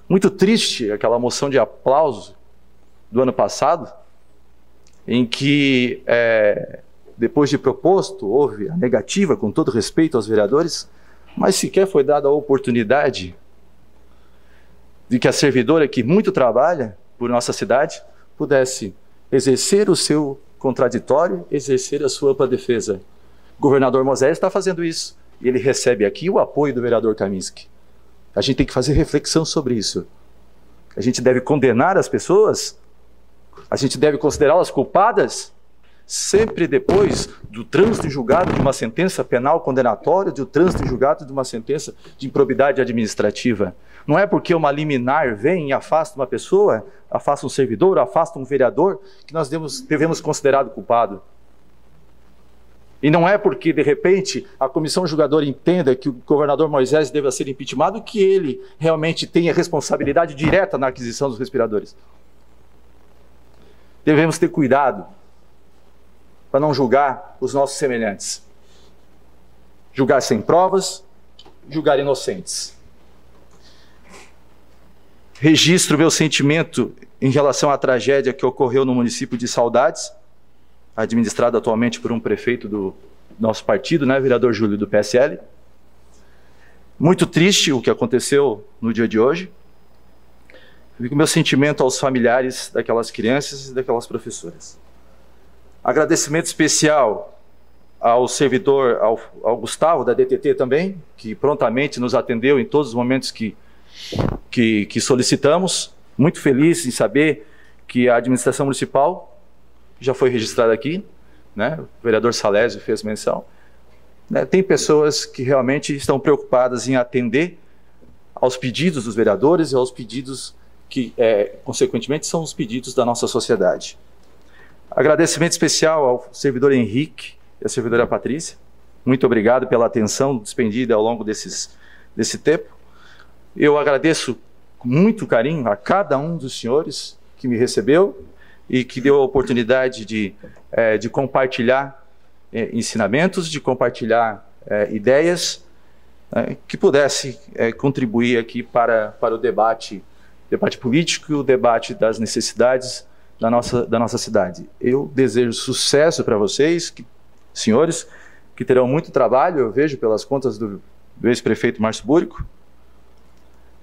Muito triste aquela moção de aplauso do ano passado, em que, depois de proposto, houve a negativa, com todo respeito aos vereadores, mas sequer foi dada a oportunidade de que a servidora, que muito trabalha por nossa cidade, pudesse exercer o seu contraditório, exercer a sua ampla defesa. O governador Moisés está fazendo isso, e ele recebe aqui o apoio do vereador Kaminski. A gente tem que fazer reflexão sobre isso. A gente deve condenar as pessoas, a gente deve considerá-las culpadas, sempre depois do trânsito em julgado de uma sentença penal condenatória, do trânsito em julgado de uma sentença de improbidade administrativa. Não é porque uma liminar vem e afasta uma pessoa, afasta um servidor, afasta um vereador, que nós devemos considerá-lo culpado. E não é porque, de repente, a comissão julgadora entenda que o governador Moisés deva ser impeachmentado que ele realmente tenha responsabilidade direta na aquisição dos respiradores. Devemos ter cuidado para não julgar os nossos semelhantes. Julgar sem provas, julgar inocentes. Registro meu sentimento em relação à tragédia que ocorreu no município de Saudades, administrado atualmente por um prefeito do nosso partido, né, vereador Júlio, do PSL. Muito triste o que aconteceu no dia de hoje. Fico meu sentimento aos familiares daquelas crianças e daquelas professoras. Agradecimento especial ao servidor, ao Gustavo, da DTT também, que prontamente nos atendeu em todos os momentos que solicitamos. Muito feliz em saber que a administração municipal já foi registrada aqui, né? O vereador Salésio fez menção. Né? Tem pessoas que realmente estão preocupadas em atender aos pedidos dos vereadores e aos pedidos que, consequentemente, são os pedidos da nossa sociedade. Agradecimento especial ao servidor Henrique e à servidora Patrícia. Muito obrigado pela atenção despendida ao longo desse tempo. Eu agradeço com muito carinho a cada um dos senhores que me recebeu e que deu a oportunidade de compartilhar ensinamentos, de compartilhar ideias que pudesse contribuir aqui para o debate político e o debate das necessidades da nossa cidade. Eu desejo sucesso para vocês, senhores, que terão muito trabalho, eu vejo pelas contas do ex-prefeito Márcio Búrico,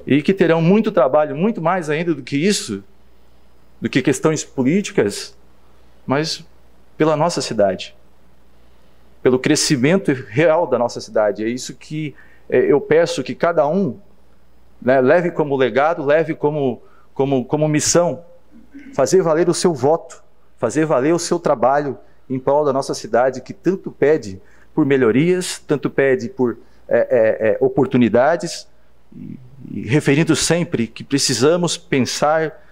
e que terão muito trabalho, muito mais ainda do que isso, do que questões políticas, mas pela nossa cidade, pelo crescimento real da nossa cidade. É isso que eu peço que cada um, né, leve como legado, leve como missão, fazer valer o seu voto, fazer valer o seu trabalho em prol da nossa cidade, que tanto pede por melhorias, tanto pede por oportunidades, e referindo sempre que precisamos pensar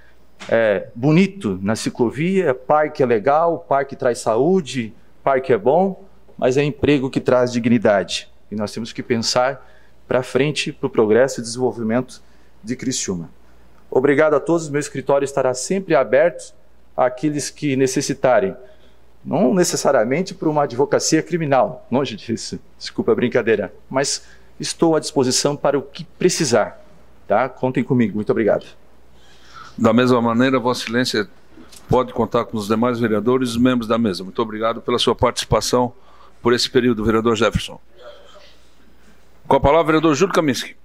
bonito na ciclovia. Parque é legal, parque traz saúde, parque é bom, mas é emprego que traz dignidade. E nós temos que pensar para frente, para o progresso e desenvolvimento de Criciúma. Obrigado a todos, meu escritório estará sempre aberto àqueles que necessitarem. Não necessariamente por uma advocacia criminal, longe disso, desculpa a brincadeira, mas estou à disposição para o que precisar, tá? Contem comigo, muito obrigado. Da mesma maneira, Vossa Excelência pode contar com os demais vereadores e os membros da mesa. Muito obrigado pela sua participação por esse período, vereador Jefferson. Com a palavra, vereador Júlio Kaminski.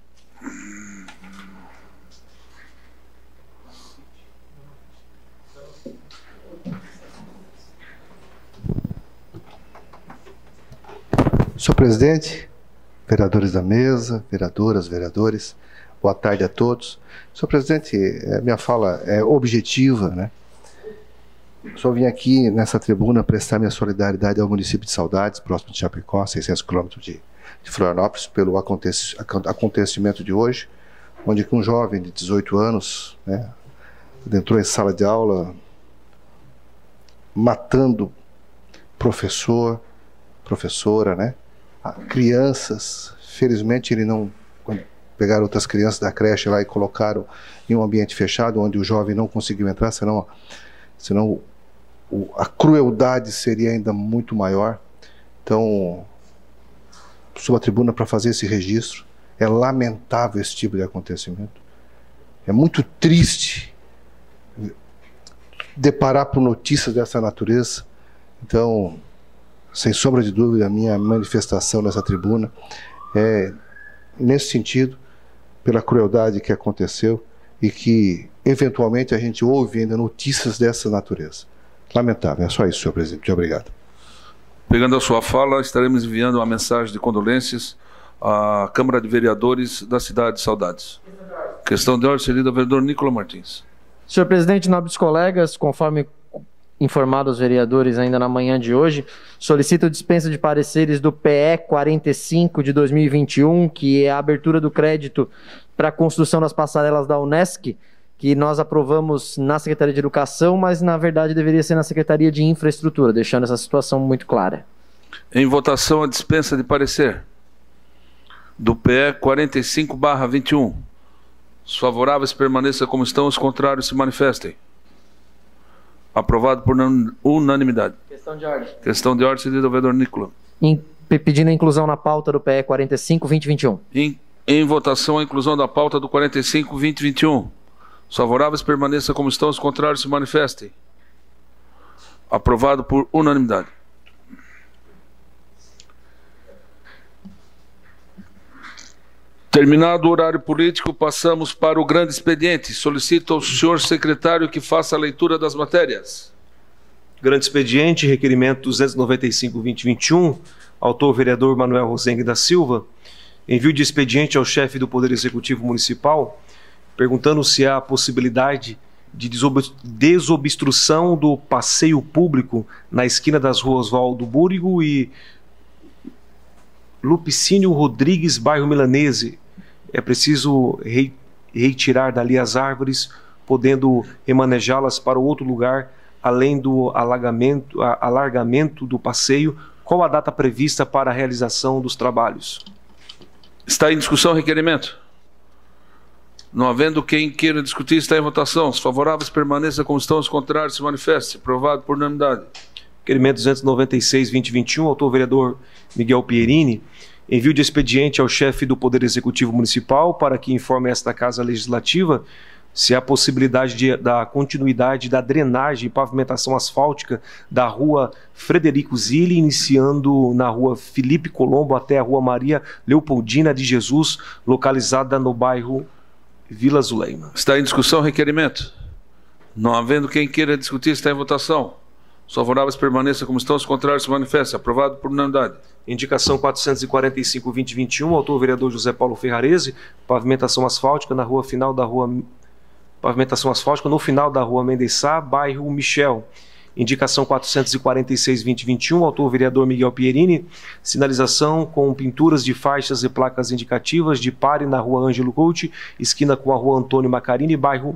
Senhor presidente, vereadores da mesa, vereadoras, vereadores, boa tarde a todos. Senhor presidente, minha fala é objetiva, né? Só vim aqui nessa tribuna prestar minha solidariedade ao município de Saudades, próximo de Chapecó, 600 quilômetros de Florianópolis, pelo acontecimento de hoje, onde um jovem de 18 anos, né, entrou em sala de aula matando professor, professora, né? Crianças. Felizmente ele não... Pegaram outras crianças da creche lá e colocaram em um ambiente fechado, onde o jovem não conseguiu entrar, senão a crueldade seria ainda muito maior. Então, subo a tribuna para fazer esse registro. É lamentável esse tipo de acontecimento. É muito triste deparar por notícias dessa natureza. Então, sem sombra de dúvida, a minha manifestação nessa tribuna é nesse sentido, pela crueldade que aconteceu e que, eventualmente, a gente ouve ainda notícias dessa natureza. Lamentável. É só isso, senhor presidente. Muito obrigado. Pegando a sua fala, estaremos enviando uma mensagem de condolências à Câmara de Vereadores da cidade de Saudades. Questão de ordem, seguida, vereador Nicola Martins. Senhor presidente, nobres colegas, conforme informado aos vereadores ainda na manhã de hoje, solicito dispensa de pareceres do PE 45 de 2021, que é a abertura do crédito para a construção das passarelas da Unesc, que nós aprovamos na Secretaria de Educação, mas na verdade deveria ser na Secretaria de Infraestrutura, deixando essa situação muito clara. Em votação, a dispensa de parecer do PE 45/21. Os favoráveis permaneçam como estão, os contrários se manifestem. Aprovado por unanimidade. Questão de ordem. Questão de ordem, cedido ao vereador Nicola. pedindo a inclusão na pauta do PE 45-2021. Em votação, a inclusão da pauta do 45-2021. Os favoráveis permaneçam como estão, os contrários se manifestem. Aprovado por unanimidade. Terminado o horário político, passamos para o grande expediente. Solicito ao senhor secretário que faça a leitura das matérias. Grande expediente, requerimento 295-2021, autor vereador Manuel Rosengue da Silva, envio de expediente ao chefe do Poder Executivo Municipal, perguntando se há possibilidade de desobstrução do passeio público na esquina das ruas Oswaldo Búrigo e Lupicínio Rodrigues, bairro Milanese. É preciso retirar dali as árvores, podendo remanejá-las para outro lugar, além do alargamento do passeio. Qual a data prevista para a realização dos trabalhos? Está em discussão o requerimento? Não havendo quem queira discutir, está em votação. Os favoráveis permaneçam como estão, os contrários se manifestem. Aprovado por unanimidade. Requerimento 296-2021, autor vereador Miguel Pierini, envio de expediente ao chefe do Poder Executivo Municipal para que informe esta Casa Legislativa se há possibilidade da continuidade da drenagem e pavimentação asfáltica da rua Frederico Zilli, iniciando na rua Felipe Colombo até a rua Maria Leopoldina de Jesus, localizada no bairro Vila Zuleima. Está em discussão o requerimento? Não havendo quem queira discutir, está em votação. Os favoráveis permaneçam como estão, os contrários se manifestem. Aprovado por unanimidade. Indicação 445-2021, autor vereador José Paulo Ferrarese, pavimentação asfáltica na rua final da rua... Pavimentação asfáltica no final da rua Mendeçá, bairro Michel. Indicação 446-2021, autor vereador Miguel Pierini, sinalização com pinturas de faixas e placas indicativas de pare na rua Ângelo Couti, esquina com a rua Antônio Macarini, bairro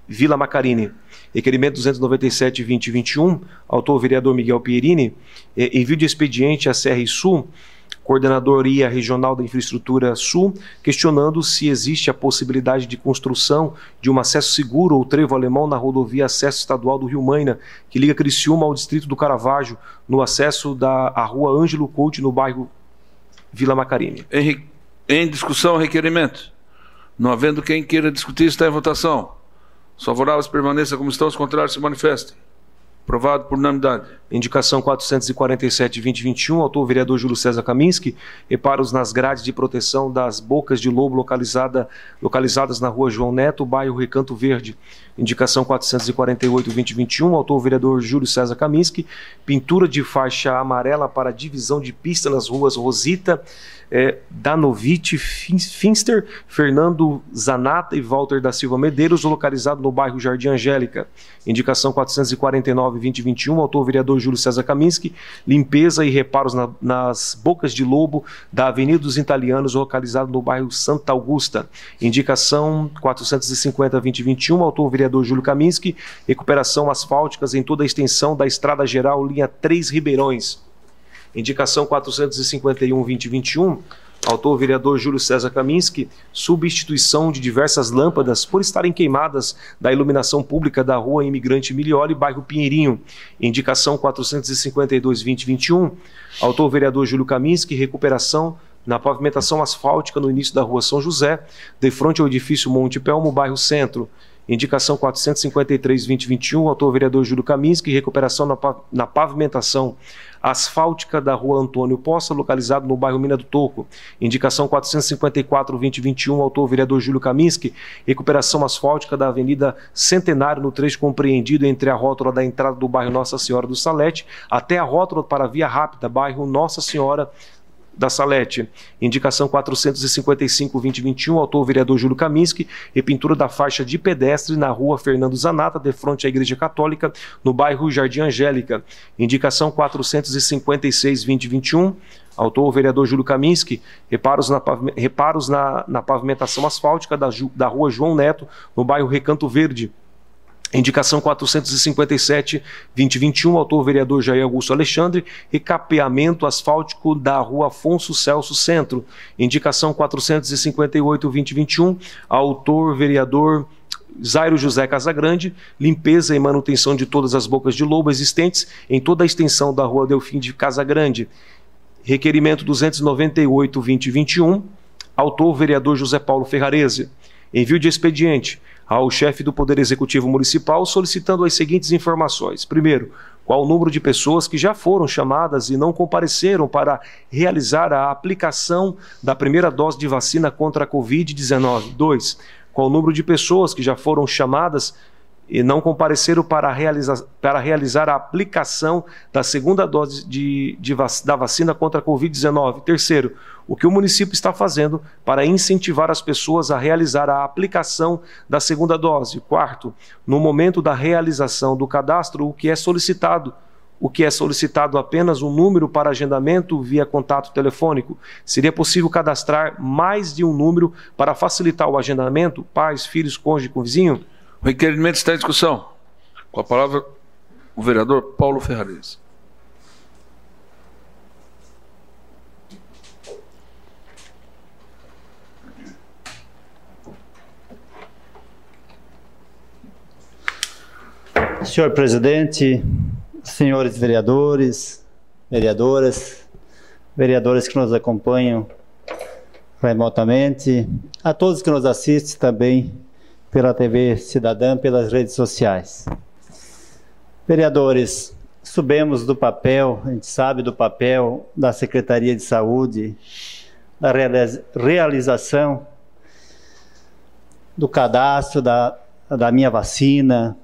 Vila Macarini. Requerimento 297-2021, autor vereador Miguel Pierini, envio de expediente à CR Sul, Coordenadoria Regional da Infraestrutura Sul, questionando se existe a possibilidade de construção de um acesso seguro ou trevo alemão na rodovia Acesso Estadual do Rio Maina, que liga Criciúma ao distrito do Caravaggio, no acesso da rua Ângelo Couti, no bairro Vila Macarini. Em discussão o requerimento? Não havendo quem queira discutir, está em votação. Os favoráveis permaneçam como estão, os contrários se manifestem. Aprovado por unanimidade. Indicação 447-2021, autor vereador Júlio César Kaminski, reparos nas grades de proteção das bocas de lobo localizadas na rua João Neto, bairro Recanto Verde. Indicação 448-2021, autor vereador Júlio César Kaminski, pintura de faixa amarela para divisão de pista nas ruas Rosita, Danovich, Finster, Fernando Zanata e Walter da Silva Medeiros, localizado no bairro Jardim Angélica. Indicação 449-2021, autor vereador Júlio César Kaminski, limpeza e reparos nas bocas de lobo da Avenida dos Italianos, localizado no bairro Santa Augusta. Indicação 450-2021, autor vereador Júlio Kaminski, recuperação asfálticas em toda a extensão da Estrada Geral, linha 3 Ribeirões. Indicação 451-2021, autor vereador Júlio César Kaminski, substituição de diversas lâmpadas por estarem queimadas da iluminação pública da rua Imigrante Milioli, bairro Pinheirinho. Indicação 452-2021, autor vereador Júlio Kaminski, recuperação na pavimentação asfáltica no início da rua São José, de frente ao edifício Monte Pelmo, bairro Centro. Indicação 453-2021, autor vereador Júlio Kaminski, recuperação na pavimentação asfáltica da rua Antônio Poça, localizado no bairro Mina do Toco. Indicação 454-2021, autor vereador Júlio Kaminski, recuperação asfáltica da Avenida Centenário, no trecho compreendido entre a rótula da entrada do bairro Nossa Senhora do Salete até a rótula para a Via Rápida, bairro Nossa Senhora da Salete. Indicação 455-2021, autor vereador Júlio Kaminski, repintura da faixa de pedestre na rua Fernando Zanata, de frente à Igreja Católica, no bairro Jardim Angélica. Indicação 456-2021, autor vereador Júlio Kaminski, reparos na pavimentação asfáltica da rua João Neto, no bairro Recanto Verde. Indicação 457-2021, autor vereador Jair Augusto Alexandre, recapeamento asfáltico da rua Afonso Celso Centro. Indicação 458-2021, autor vereador Zairo José Casagrande, limpeza e manutenção de todas as bocas de lobo existentes em toda a extensão da rua Delfim de Casagrande. Requerimento 298-2021, autor vereador José Paulo Ferrarese. Envio de expediente ao chefe do Poder Executivo Municipal solicitando as seguintes informações. Primeiro, qual o número de pessoas que já foram chamadas e não compareceram para realizar a aplicação da primeira dose de vacina contra a Covid-19? 2. Qual o número de pessoas que já foram chamadas e não compareceram para realizar a aplicação da segunda dose da vacina contra a Covid-19? Terceiro, o que o município está fazendo para incentivar as pessoas a realizar a aplicação da segunda dose? Quarto, no momento da realização do cadastro, o que é solicitado? O que é solicitado apenas um número para agendamento via contato telefônico? Seria possível cadastrar mais de um número para facilitar o agendamento? Pais, filhos, cônjuge com vizinho? O requerimento está em discussão. Com a palavra, o vereador Paulo Ferrarese. Senhor presidente, senhores vereadores, vereadoras, vereadores que nos acompanham remotamente, a todos que nos assistem também pela TV Cidadã, pelas redes sociais. Vereadores, subimos do papel, a gente sabe do papel da Secretaria de Saúde, da realização do cadastro da minha vacina,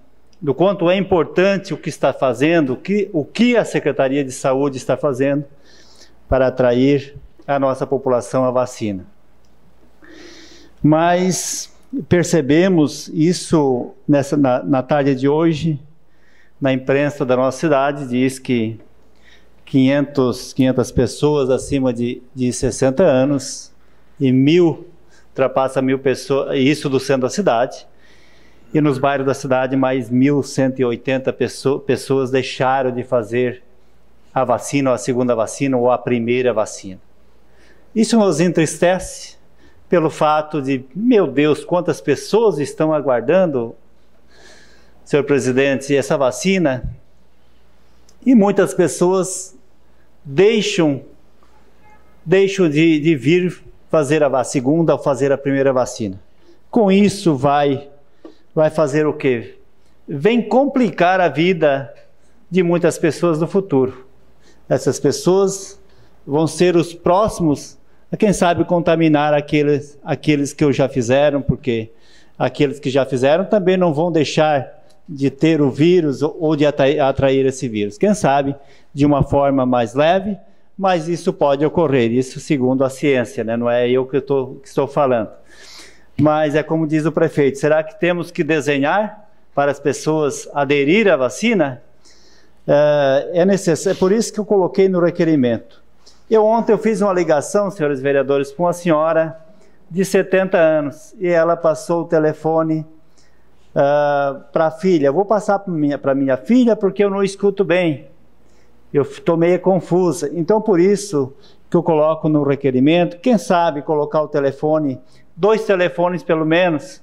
do quanto é importante o que está fazendo, o que a Secretaria de Saúde está fazendo para atrair a nossa população à vacina. Mas percebemos isso na tarde de hoje, na imprensa da nossa cidade, diz que 500 pessoas acima de 60 anos e ultrapassa 1.000 pessoas, isso do centro da cidade, e nos bairros da cidade mais 1.180 pessoas deixaram de fazer a vacina, ou a segunda vacina, ou a primeira vacina. Isso nos entristece pelo fato de, meu Deus, quantas pessoas estão aguardando, senhor presidente, essa vacina, e muitas pessoas deixam de vir fazer a segunda ou fazer a primeira vacina. Com isso vai fazer o quê? Vem complicar a vida de muitas pessoas no futuro. Essas pessoas vão ser os próximos a, quem sabe, contaminar aqueles que já fizeram, porque aqueles que já fizeram também não vão deixar de ter o vírus ou de atrair esse vírus. Quem sabe de uma forma mais leve, mas isso pode ocorrer, isso segundo a ciência, né? Não é eu que estou falando. Mas é como diz o prefeito, será que temos que desenhar para as pessoas aderir à vacina? É necessário, é por isso que eu coloquei no requerimento. Ontem eu fiz uma ligação, senhores vereadores, com uma senhora de 70 anos, e ela passou o telefone para a filha. Eu vou passar para minha filha porque eu não escuto bem. Eu estou meio confusa. Então, por isso que eu coloco no requerimento, quem sabe colocar o telefone, 2 telefones pelo menos,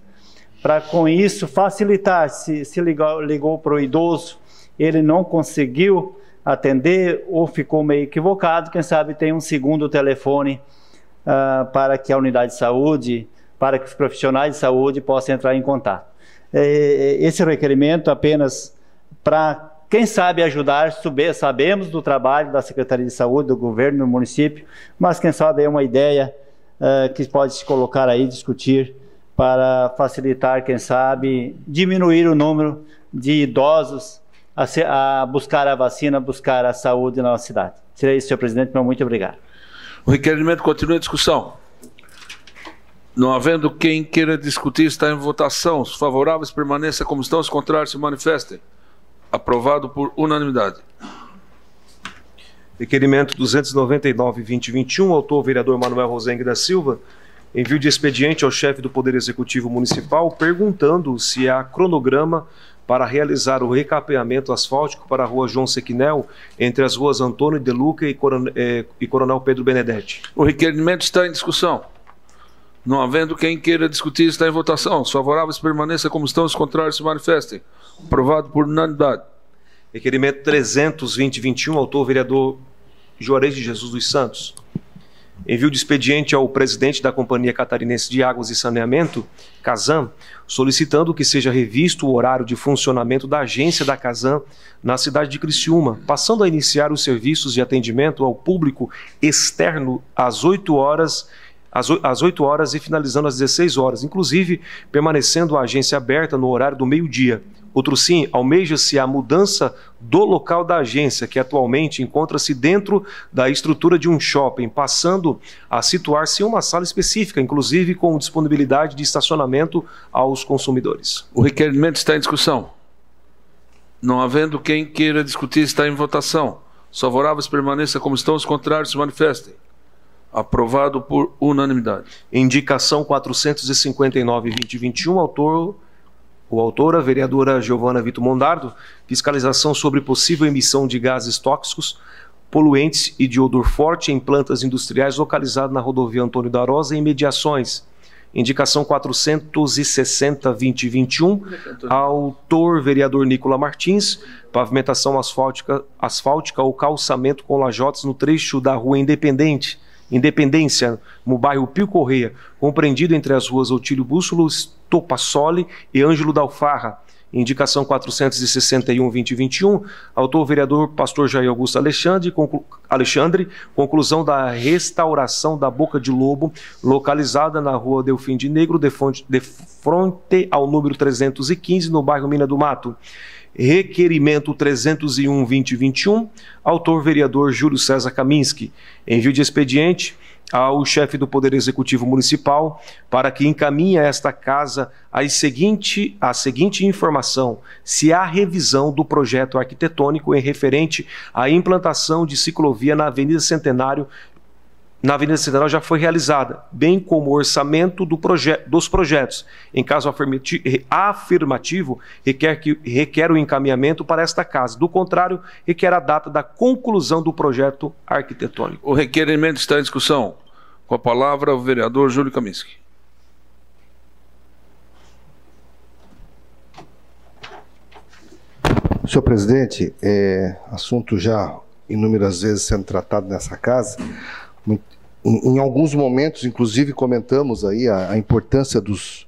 para com isso facilitar. Se ligou para o idoso, ele não conseguiu atender ou ficou meio equivocado, quem sabe tem um segundo telefone para que a unidade de saúde, para que os profissionais de saúde possam entrar em contato. Esse requerimento apenas para, quem sabe, ajudar. Sabemos do trabalho da Secretaria de Saúde, do governo, do município, mas quem sabe é uma ideia que pode se colocar aí, discutir, para facilitar, quem sabe, diminuir o número de idosos a buscar a vacina, buscar a saúde na nossa cidade. Seria isso, senhor presidente, muito obrigado. O requerimento continua em discussão. Não havendo quem queira discutir, está em votação. Os favoráveis permaneçam como estão, os contrários se manifestem. Aprovado por unanimidade. Requerimento 299-2021, autor vereador Manuel Rosengue da Silva. Envio de expediente ao chefe do Poder Executivo Municipal perguntando se há cronograma para realizar o recapeamento asfáltico para a rua João Sequinel, entre as ruas Antônio de Luca e Coronel Pedro Benedetti. O requerimento está em discussão. Não havendo quem queira discutir, está em votação. Os favoráveis permaneçam como estão, os contrários se manifestem. Aprovado por unanimidade. Requerimento 300-2021, autor vereador Juarez de Jesus dos Santos. Envio de expediente ao presidente da Companhia Catarinense de Águas e Saneamento, Casan, solicitando que seja revisto o horário de funcionamento da agência da Casan na cidade de Criciúma, passando a iniciar os serviços de atendimento ao público externo às 8 horas e finalizando às 16 horas, inclusive permanecendo a agência aberta no horário do meio-dia. Outro sim, almeja-se a mudança do local da agência, que atualmente encontra-se dentro da estrutura de um shopping, passando a situar-se em uma sala específica, inclusive com disponibilidade de estacionamento aos consumidores. O requerimento está em discussão. Não havendo quem queira discutir, está em votação. Os favoráveis permaneçam como estão, os contrários se manifestem. Aprovado por unanimidade. Indicação 459/2021, autora, vereadora Giovana Vitor Mondardo, fiscalização sobre possível emissão de gases tóxicos, poluentes e de odor forte em plantas industriais localizadas na rodovia Antônio da Rosa e imediações. Indicação 460/2021, autor, vereador Nicola Martins, pavimentação asfáltica ou calçamento com lajotas no trecho da rua Independência, no bairro Pio Correia, compreendido entre as ruas Otílio Bússolo, Topassoli e Ângelo da Alfarra. Indicação 461/2021, autor vereador Pastor Jair Augusto Alexandre, conclusão da restauração da Boca de Lobo, localizada na rua Delfim de Negro, de fronte ao número 315, no bairro Mina do Mato. Requerimento 301/2021, autor vereador Júlio César Kaminski. Envio de expediente ao chefe do Poder Executivo Municipal para que encaminhe a esta casa a seguinte informação: se há revisão do projeto arquitetônico em referente à implantação de ciclovia na Avenida Centenário já foi realizada, bem como o orçamento dos projetos. Em caso afirmativo, requer o encaminhamento para esta casa. Do contrário, requer a data da conclusão do projeto arquitetônico. O requerimento está em discussão. Com a palavra, o vereador Júlio Kaminski. Senhor presidente, assunto já inúmeras vezes sendo tratado nessa casa. Em alguns momentos, inclusive, comentamos aí a importância dos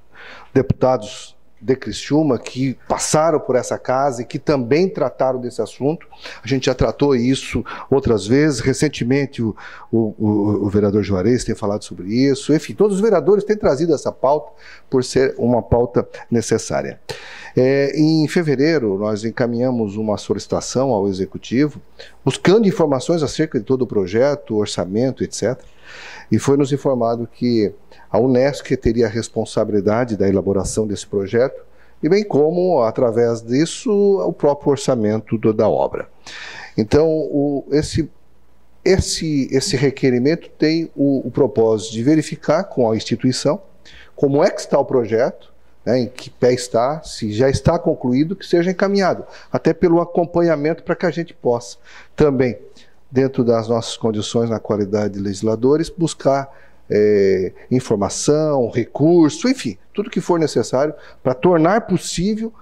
deputados de Criciúma que passaram por essa casa e que também trataram desse assunto. A gente já tratou isso outras vezes. Recentemente, o vereador Juarez tem falado sobre isso. Enfim, todos os vereadores têm trazido essa pauta por ser uma pauta necessária. Em fevereiro, nós encaminhamos uma solicitação ao Executivo, buscando informações acerca de todo o projeto, orçamento, etc. E foi nos informado que a Unesc teria a responsabilidade da elaboração desse projeto, e bem como, através disso, o próprio orçamento da obra. Então, esse requerimento tem o propósito de verificar com a instituição como é que está o projeto, né, em que pé está, se já está concluído, que seja encaminhado, até pelo acompanhamento para que a gente possa também, dentro das nossas condições na qualidade de legisladores, buscar informação, recurso, enfim, tudo que for necessário para tornar possível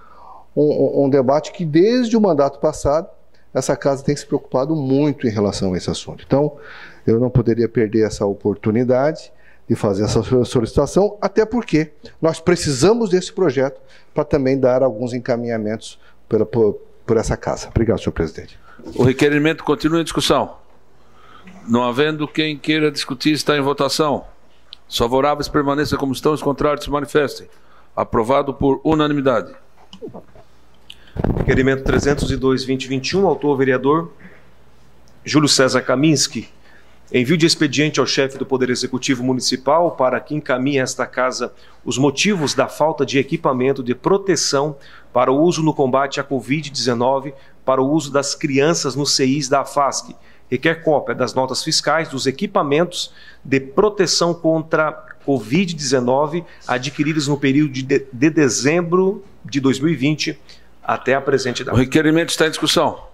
um debate que desde o mandato passado essa casa tem se preocupado muito em relação a esse assunto. Então, eu não poderia perder essa oportunidade de fazer essa solicitação, até porque nós precisamos desse projeto para também dar alguns encaminhamentos por essa casa. Obrigado, senhor presidente. O requerimento continua em discussão. Não havendo quem queira discutir, está em votação. Os favoráveis permaneçam como estão, os contrários se manifestem. Aprovado por unanimidade. Requerimento 302/2021, autor vereador Júlio César Kaminski. Envio de expediente ao chefe do Poder Executivo Municipal para que encaminhe a esta casa os motivos da falta de equipamento de proteção para o uso no combate à Covid-19 para o uso das crianças nos CIs da AFASC. Requer cópia das notas fiscais dos equipamentos de proteção contra Covid-19 adquiridos no período de dezembro de 2020 até a presente data. O requerimento está em discussão.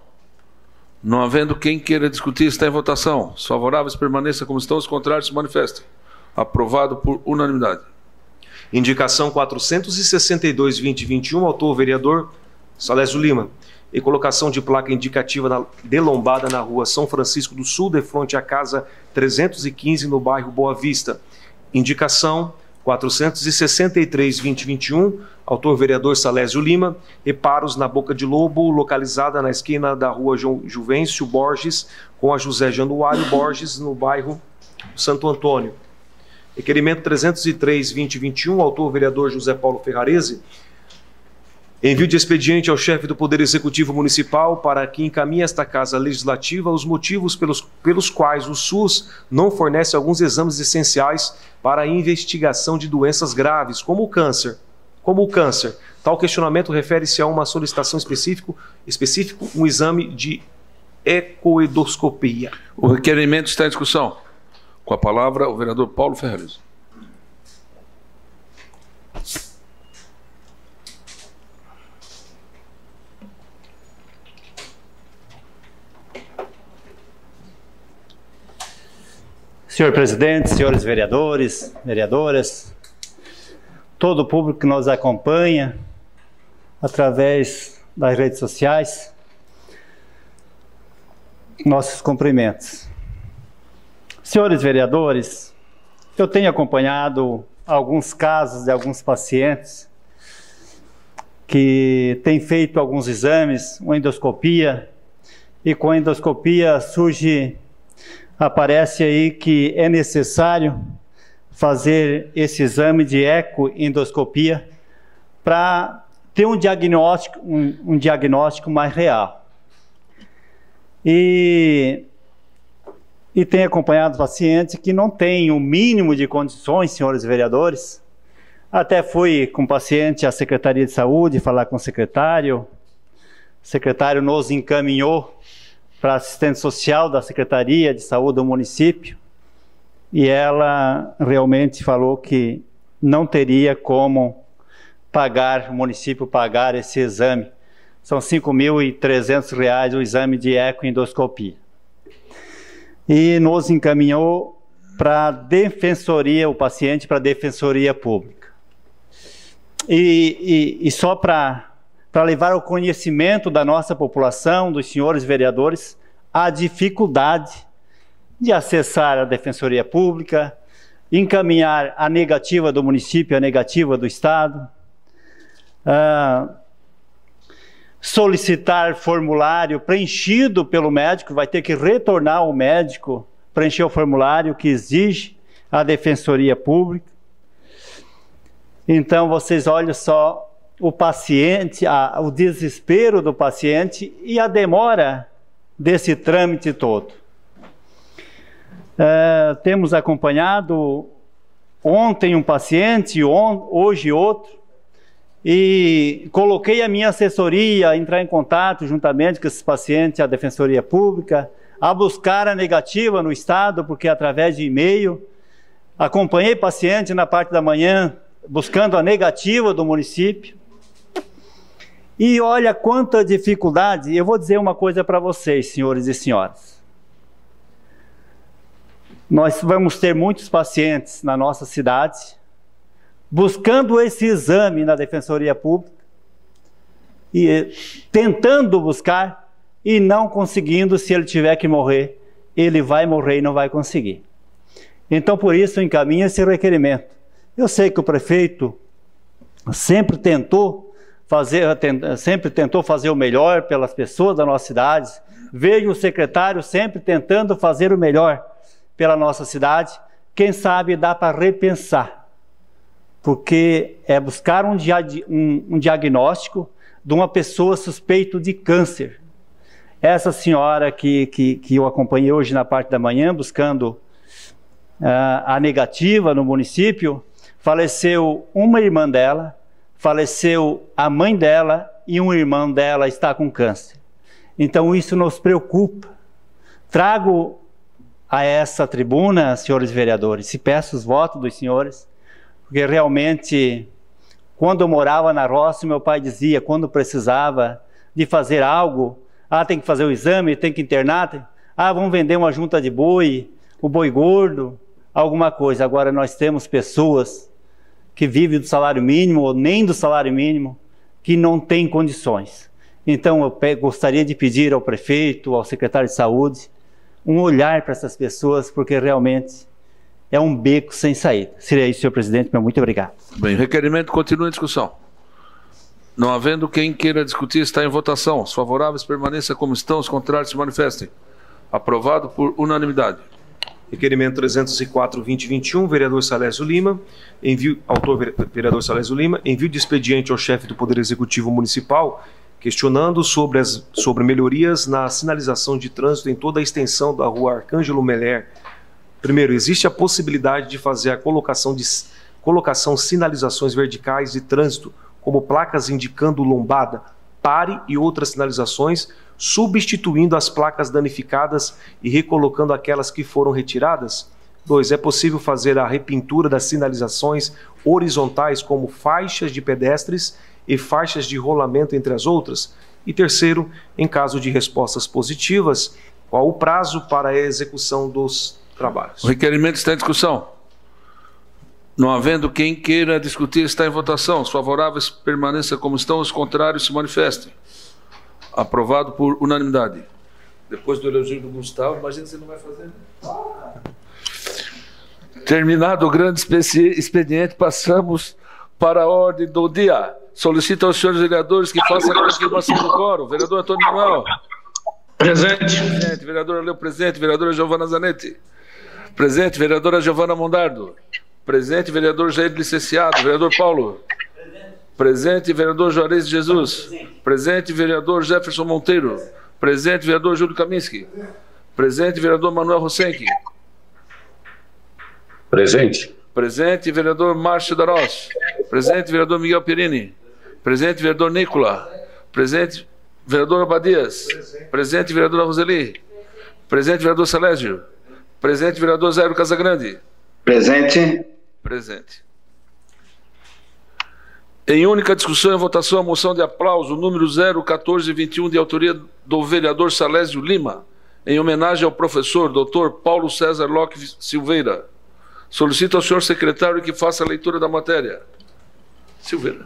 Não havendo quem queira discutir, está em votação. Os favoráveis permaneçam como estão, os contrários se manifestem. Aprovado por unanimidade. Indicação 462/2021, autor vereador Salésio Lima, e colocação de placa indicativa de lombada na rua São Francisco do Sul, de frente à casa 315, no bairro Boa Vista. Indicação 463-2021, autor vereador Salésio Lima. Reparos na Boca de Lobo, localizada na esquina da rua Juvencio Borges com a José Januário Borges, no bairro Santo Antônio. Requerimento 303-2021, autor vereador José Paulo Ferrarese. Envio de expediente ao chefe do Poder Executivo Municipal para que encaminhe esta Casa Legislativa os motivos pelos quais o SUS não fornece alguns exames essenciais para a investigação de doenças graves, como o câncer. Tal questionamento refere-se a uma solicitação específico, um exame de ecoendoscopia. O requerimento está em discussão. Com a palavra, o vereador Paulo Ferrarese. Senhor presidente, senhores vereadores, vereadoras, todo o público que nos acompanha através das redes sociais, nossos cumprimentos. Senhores vereadores, eu tenho acompanhado alguns casos de alguns pacientes que têm feito alguns exames, uma endoscopia, e com a endoscopia aparece aí que é necessário fazer esse exame de ecoendoscopia para ter um diagnóstico mais real. E tem acompanhado pacientes que não têm o mínimo de condições, senhores vereadores. Até fui com o paciente à Secretaria de Saúde falar com o secretário nos encaminhou para a assistente social da Secretaria de Saúde do município, e ela realmente falou que não teria como o município pagar esse exame. São R$ 5.300 o exame de ecoendoscopia. E nos encaminhou para a defensoria, o paciente para a defensoria pública. E só para levar ao conhecimento da nossa população, dos senhores vereadores, a dificuldade de acessar a Defensoria Pública, encaminhar a negativa do município, a negativa do Estado, solicitar formulário preenchido pelo médico, vai ter que retornar ao médico, preencher o formulário que exige a Defensoria Pública. Então, vocês olham só o paciente, o desespero do paciente e a demora desse trâmite todo. Temos acompanhado ontem um paciente, hoje outro, e coloquei a minha assessoria a entrar em contato juntamente com esses pacientes, a Defensoria Pública, a buscar a negativa no Estado, porque através de e-mail, acompanhei paciente na parte da manhã, buscando a negativa do município. E olha quanta dificuldade. Eu vou dizer uma coisa para vocês, senhores e senhoras. Nós vamos ter muitos pacientes na nossa cidade buscando esse exame na Defensoria Pública e tentando buscar e não conseguindo. Se ele tiver que morrer, ele vai morrer e não vai conseguir. Então, por isso, encaminha esse requerimento. Eu sei que o prefeito sempre tentou fazer o melhor pelas pessoas da nossa cidade. Veio o secretário sempre tentando fazer o melhor pela nossa cidade. Quem sabe dá para repensar, porque é buscar um diagnóstico de uma pessoa suspeita de câncer. Essa senhora que eu acompanhei hoje na parte da manhã, buscando a negativa no município, faleceu uma irmã dela, faleceu a mãe dela e um irmão dela está com câncer. Então isso nos preocupa. Trago a essa tribuna, senhores vereadores, e peço os votos dos senhores, porque realmente, quando eu morava na roça, meu pai dizia, quando precisava de fazer algo, tem que fazer o exame, tem que internar, vamos vender uma junta de boi, o boi gordo, alguma coisa. Agora nós temos pessoas que vivem do salário mínimo ou nem do salário mínimo, que não têm condições. Então, eu gostaria de pedir ao prefeito, ao secretário de saúde, um olhar para essas pessoas, porque realmente é um beco sem saída. Seria isso, senhor presidente. Meu muito obrigado. Bem, o requerimento continua em discussão. Não havendo quem queira discutir, está em votação. Os favoráveis permaneçam como estão, os contrários se manifestem. Aprovado por unanimidade. Requerimento 304/2021, vereador Salésio Lima, autor vereador Salésio Lima, envio de expediente ao chefe do Poder Executivo Municipal, questionando sobre melhorias na sinalização de trânsito em toda a extensão da rua Arcângelo Meller. Primeiro, existe a possibilidade de fazer a colocação sinalizações verticais de trânsito, como placas indicando lombada, pare e outras sinalizações, substituindo as placas danificadas e recolocando aquelas que foram retiradas? 2. É possível fazer a repintura das sinalizações horizontais, como faixas de pedestres e faixas de rolamento, entre as outras? E terceiro, em caso de respostas positivas, qual o prazo para a execução dos trabalhos? O requerimento está em discussão. Não havendo quem queira discutir, está em votação. Os favoráveis permaneçam como estão, os contrários se manifestem. Aprovado por unanimidade. Depois do elogio do Gustavo, imagina se não vai fazer. Terminado o grande expediente, passamos para a ordem do dia. Solicito aos senhores vereadores que façam a confirmação do quórum. Vereador Antônio Manuel. Presente. Presente. Vereadora Leo, presente. Vereadora Giovana Zanetti. Presente. Vereadora Giovana Mondardo. Presente. Vereador Jair Licenciado. Vereador Paulo. Presente. Vereador Juarez de Jesus. Presente. Vereador Jefferson Monteiro. Presente. Vereador Júlio Kaminski. Presente. Vereador Manuel Rosenck. Presente. Presente. Vereador Márcio Darós. Presente. Vereador Miguel Pierini. Presente. Vereador Nicola. Presente. Vereador Abadias. Presente. Vereadora Roseli. Presente. Vereador Salésio. Presente. Vereador Zairo Casagrande. Presente. Presente. Em única discussão e votação, a moção de aplauso número 01421, de autoria do vereador Salésio Lima, em homenagem ao professor Dr. Paulo César Locke Silveira. Solicito ao senhor secretário que faça a leitura da matéria. Silveira.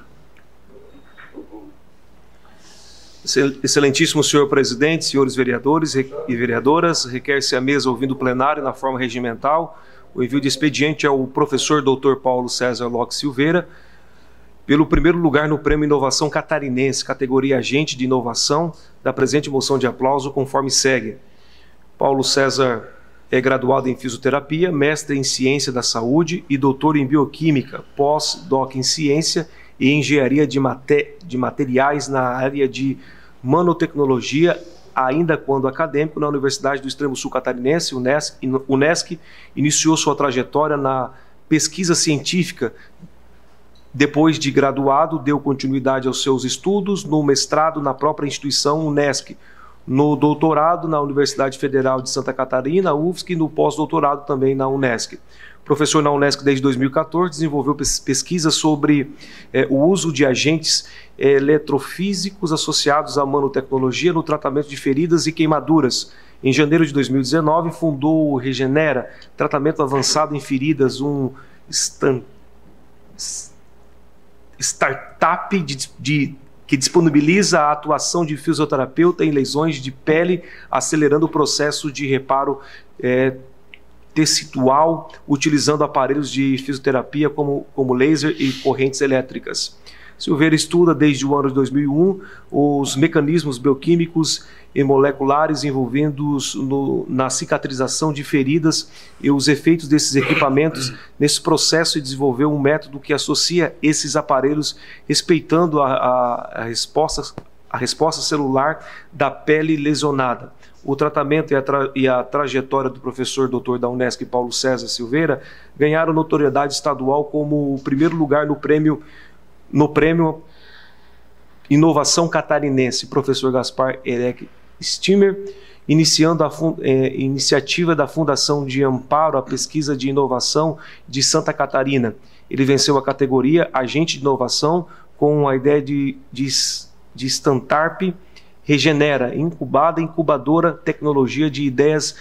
Excelentíssimo senhor presidente, senhores vereadores e vereadoras, requer-se à mesa, ouvindo o plenário, na forma regimental, o envio de expediente ao professor Dr. Paulo César Locke Silveira, pelo primeiro lugar no Prêmio Inovação Catarinense, categoria Agente de Inovação, da presente moção de aplauso, conforme segue. Paulo César é graduado em Fisioterapia, mestre em Ciência da Saúde e doutor em Bioquímica, pós-doc em Ciência e Engenharia de Materiais na área de Nanotecnologia, ainda quando acadêmico, na Universidade do Extremo Sul Catarinense, UNESCO, iniciou sua trajetória na pesquisa científica. Depois de graduado, deu continuidade aos seus estudos no mestrado na própria instituição UNESCO, no doutorado na Universidade Federal de Santa Catarina, UFSC, e no pós-doutorado também na UNESCO. Professor na UNESCO desde 2014, desenvolveu pesquisas sobre o uso de agentes eletrofísicos associados à nanotecnologia no tratamento de feridas e queimaduras. Em janeiro de 2019, fundou o Regenera, tratamento avançado em feridas, um startup que disponibiliza a atuação de fisioterapeuta em lesões de pele, acelerando o processo de reparo tecidual, utilizando aparelhos de fisioterapia como laser e correntes elétricas. Silveira estuda desde o ano de 2001 os mecanismos bioquímicos e moleculares envolvidos na cicatrização de feridas e os efeitos desses equipamentos nesse processo, e desenvolveu um método que associa esses aparelhos respeitando a resposta celular da pele lesionada. O tratamento e a trajetória do professor doutor da UNESCO Paulo César Silveira ganharam notoriedade estadual como o primeiro lugar no prêmio Inovação Catarinense, professor Gaspar Erec Stimmer, iniciando a iniciativa da Fundação de Amparo à Pesquisa de Inovação de Santa Catarina. Ele venceu a categoria Agente de Inovação com a ideia de Startup Regenera, incubadora tecnologia de ideias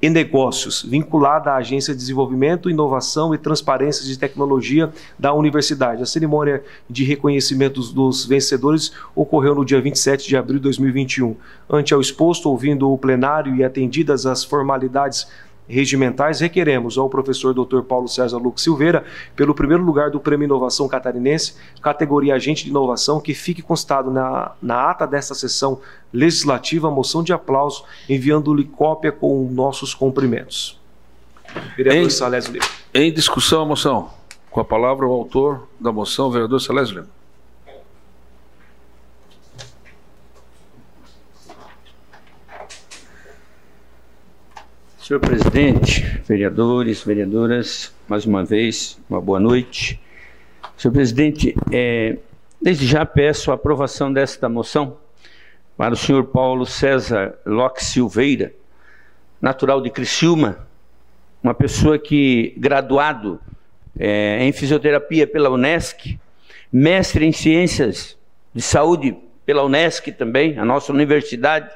e Negócios, vinculada à Agência de Desenvolvimento, Inovação e Transparência de Tecnologia da Universidade. A cerimônia de reconhecimento dos vencedores ocorreu no dia 27 de abril de 2021. Ante ao exposto, ouvindo o plenário e atendidas as formalidades regimentais, requeremos ao professor Dr. Paulo César Lux Silveira, pelo primeiro lugar do Prêmio Inovação Catarinense, categoria Agente de Inovação, que fique constado na ata desta sessão legislativa a moção de aplauso, enviando-lhe cópia com nossos cumprimentos. Vereador Salésio Lima. Em discussão a moção. Com a palavra o autor da moção, vereador Salésio Lima. Senhor presidente, vereadores, vereadoras, mais uma vez, uma boa noite. Senhor presidente, desde já peço a aprovação desta moção para o senhor Paulo César Lux Silveira, natural de Criciúma, uma pessoa que, graduado em fisioterapia pela Unesc, mestre em ciências de saúde pela Unesc também, a nossa universidade,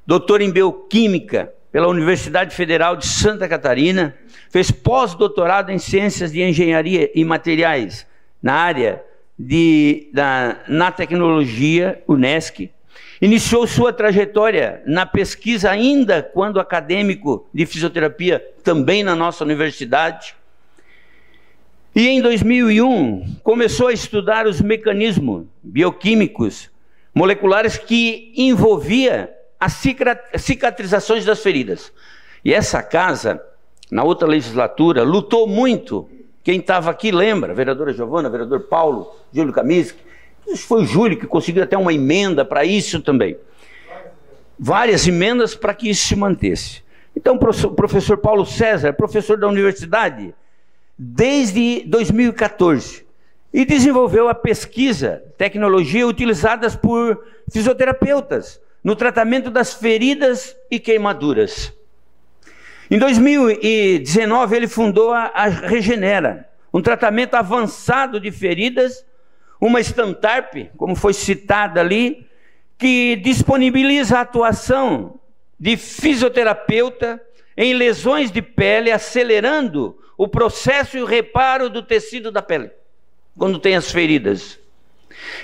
doutor em bioquímica pela Universidade Federal de Santa Catarina, fez pós-doutorado em Ciências de Engenharia e Materiais na área na tecnologia Unesc. Iniciou sua trajetória na pesquisa ainda quando acadêmico de fisioterapia também na nossa universidade. E em 2001 começou a estudar os mecanismos bioquímicos moleculares que envolvia as cicatrizações das feridas. E essa casa, na outra legislatura, lutou muito. Quem estava aqui lembra, vereadora Giovana, vereador Paulo, Júlio Kaminski, foi o Júlio que conseguiu até uma emenda para isso também. Várias emendas para que isso se mantesse. Então, o professor Paulo César, professor da universidade, desde 2014, e desenvolveu a pesquisa, tecnologia utilizadas por fisioterapeutas, no tratamento das feridas e queimaduras. Em 2019, ele fundou a Regenera, um tratamento avançado de feridas, uma Stantarp, como foi citada ali, que disponibiliza a atuação de fisioterapeuta em lesões de pele, acelerando o processo e o reparo do tecido da pele, quando tem as feridas.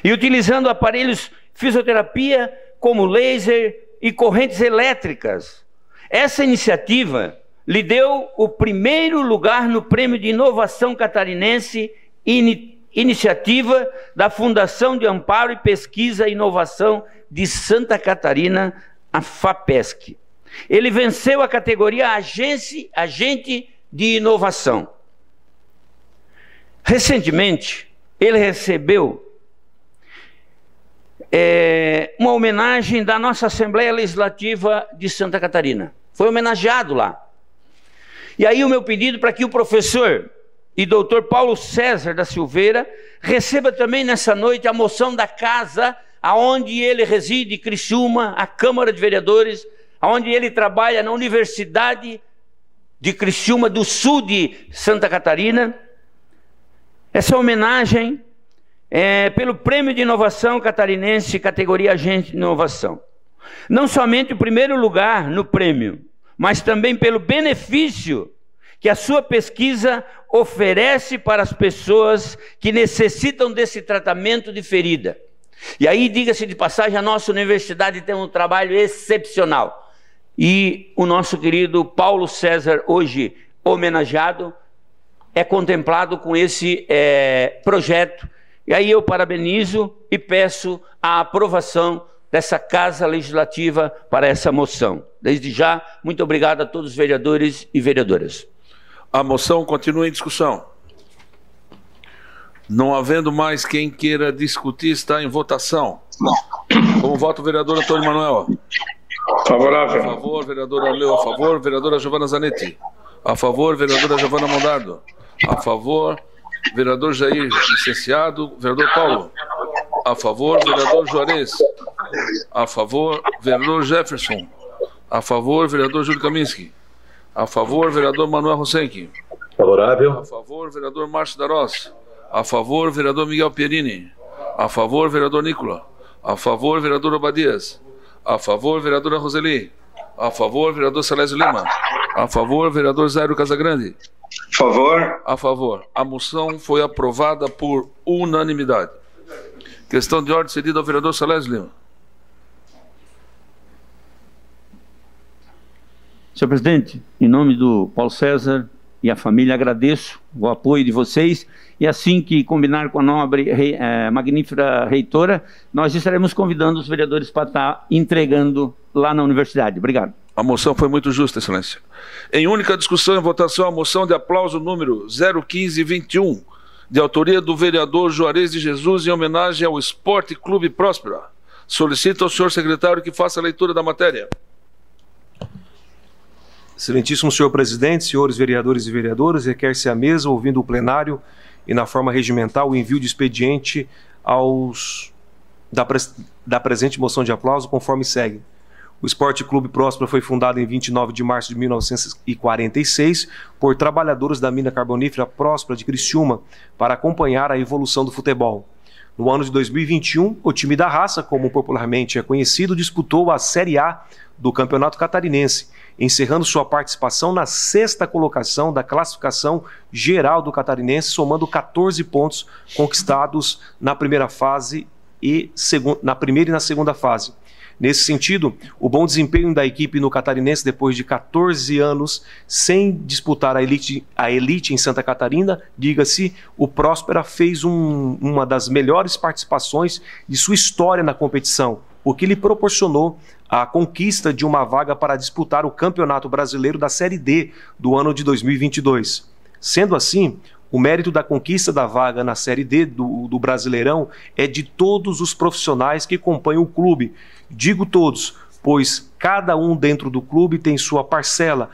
E utilizando aparelhos fisioterapia como laser e correntes elétricas. Essa iniciativa lhe deu o primeiro lugar no Prêmio de Inovação Catarinense, iniciativa da Fundação de Amparo e Pesquisa e Inovação de Santa Catarina, a FAPESC. Ele venceu a categoria Agente de Inovação. Recentemente, ele recebeu uma homenagem da nossa Assembleia Legislativa de Santa Catarina. Foi homenageado lá. E aí o meu pedido para que o professor e doutor Paulo César da Silveira receba também nessa noite a moção da casa aonde ele reside, Criciúma, a Câmara de Vereadores, aonde ele trabalha na Universidade de Criciúma, do sul de Santa Catarina. Essa homenagem pelo Prêmio de Inovação Catarinense, categoria Agente de Inovação. Não somente o primeiro lugar no prêmio, mas também pelo benefício que a sua pesquisa oferece para as pessoas que necessitam desse tratamento de ferida. E aí, diga-se de passagem, a nossa universidade tem um trabalho excepcional. E o nosso querido Paulo César, hoje homenageado, é contemplado com esse projeto. E aí eu parabenizo e peço a aprovação dessa Casa Legislativa para essa moção. Desde já, muito obrigado a todos os vereadores e vereadoras. A moção continua em discussão. Não havendo mais quem queira discutir, está em votação. Como vota o vereador Antônio Manuel? Favorável. A favor, vereadora Leo. A favor, vereadora Giovana Zanetti. A favor, vereadora Giovana Mondardo. A favor, vereador Jair, licenciado. Vereador Paulo. A favor, vereador Juarez. A favor, vereador Jefferson. A favor, vereador Júlio Kaminski. A favor, vereador Manuel Rosenque. Favorável. A favor, vereador Márcio Darós. A favor, vereador Miguel Pierini. A favor, vereador Nicola. A favor, vereador Obadias. A favor, vereadora Roseli. A favor, vereador Salésio Lima. A favor, vereador Zairo Casagrande. A favor. A favor. A moção foi aprovada por unanimidade. Questão de ordem cedida ao vereador Salésio Lima. Senhor presidente, em nome do Paulo César e a família, agradeço o apoio de vocês, e assim que combinar com a nobre, magnífica reitora, nós estaremos convidando os vereadores para estar entregando lá na universidade. Obrigado. A moção foi muito justa, excelência. Em única discussão e votação, a moção de aplauso número 01521, de autoria do vereador Juarez de Jesus, em homenagem ao Esporte Clube Próspera. Solicito ao senhor secretário que faça a leitura da matéria. Excelentíssimo senhor presidente, senhores vereadores e vereadoras, requer-se à mesa, ouvindo o plenário e na forma regimental, o envio de expediente da presente moção de aplauso, conforme segue. O Esporte Clube Próspera foi fundado em 29 de março de 1946 por trabalhadores da mina carbonífera Próspera de Criciúma para acompanhar a evolução do futebol. No ano de 2021, o time da raça, como popularmente é conhecido, disputou a Série A do Campeonato Catarinense, encerrando sua participação na 6ª colocação da classificação geral do Catarinense, somando 14 pontos conquistados na primeira fase e na primeira e na segunda fase. Nesse sentido, o bom desempenho da equipe no Catarinense, depois de 14 anos sem disputar a elite em Santa Catarina, diga-se, o Próspera fez uma das melhores participações de sua história na competição, o que lhe proporcionou a conquista de uma vaga para disputar o Campeonato Brasileiro da Série D do ano de 2022. Sendo assim, o mérito da conquista da vaga na Série D do Brasileirão é de todos os profissionais que compõem o clube. Digo todos, pois cada um dentro do clube tem sua parcela,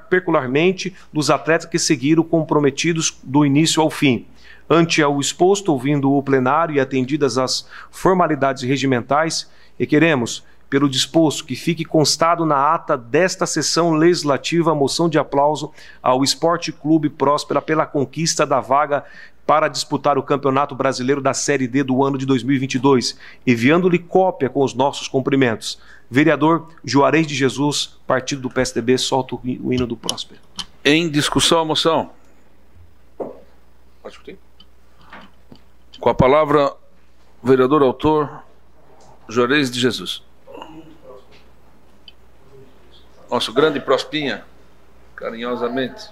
peculiarmente dos atletas que seguiram comprometidos do início ao fim. Ante ao exposto, ouvindo o plenário e atendidas as formalidades regimentais, requeremos, pelo disposto, que fique constado na ata desta sessão legislativa a moção de aplauso ao Esporte Clube Próspera pela conquista da vaga para disputar o Campeonato Brasileiro da Série D do ano de 2022, enviando-lhe cópia com os nossos cumprimentos. Vereador Juarez de Jesus, partido do PSDB, solta o hino do Próspera. Em discussão a moção. Com a palavra, o vereador autor Juarez de Jesus. Nosso grande Prospinha, carinhosamente.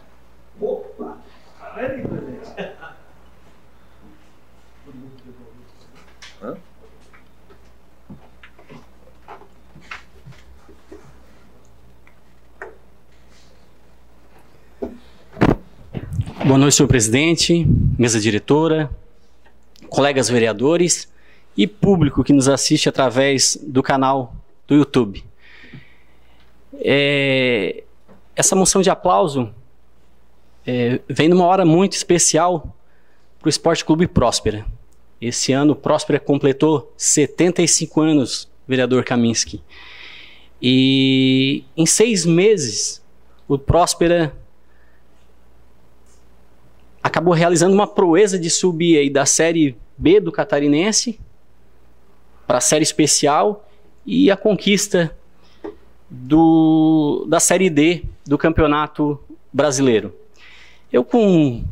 Boa noite, senhor presidente, mesa diretora, colegas vereadores e público que nos assiste através do canal do YouTube. Essa moção de aplauso vem numa hora muito especial para o Esporte Clube Próspera. Esse ano o Próspera completou 75 anos, vereador Kaminski. E em 6 meses o Próspera acabou realizando uma proeza de subir aí da Série B do Catarinense para a Série Especial e a conquista da Série D do Campeonato Brasileiro. Eu, com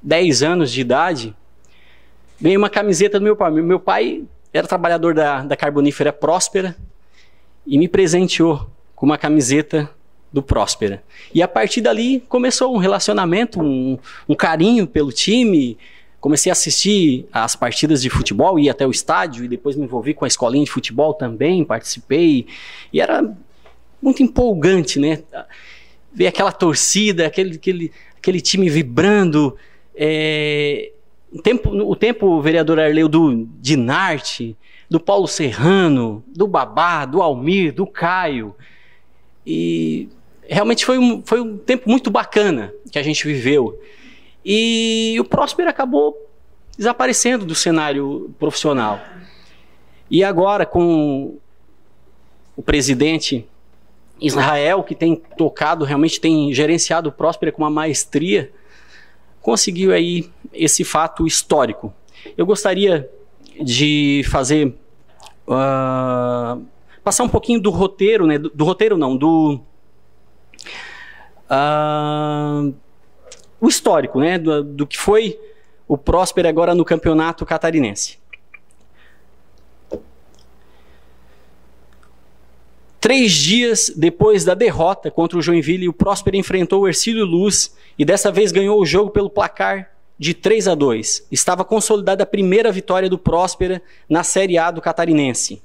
10 anos de idade, ganhei uma camiseta do meu pai. Meu pai era trabalhador da Carbonífera Próspera e me presenteou com uma camiseta do Próspera. E a partir dali começou um relacionamento, um carinho pelo time. Comecei a assistir as partidas de futebol, ia até o estádio e depois me envolvi com a escolinha de futebol também, participei. E era muito empolgante, né? Ver aquela torcida, aquele time vibrando. O tempo vereador Arleu do Dinarte, do Paulo Serrano, do Babá, do Almir, do Caio. E realmente foi um tempo muito bacana que a gente viveu. E o Próspera acabou desaparecendo do cenário profissional. E agora, com o presidente Israel, que tem tocado, realmente tem gerenciado o Próspera com uma maestria, conseguiu aí esse fato histórico. Eu gostaria de fazer passar um pouquinho do roteiro, né? Do roteiro não, o histórico, né, do que foi o Próspera agora no Campeonato Catarinense. 3 dias depois da derrota contra o Joinville, o Próspera enfrentou o Hercílio Luz e dessa vez ganhou o jogo pelo placar de 3-2. Estava consolidada a primeira vitória do Próspera na Série A do Catarinense.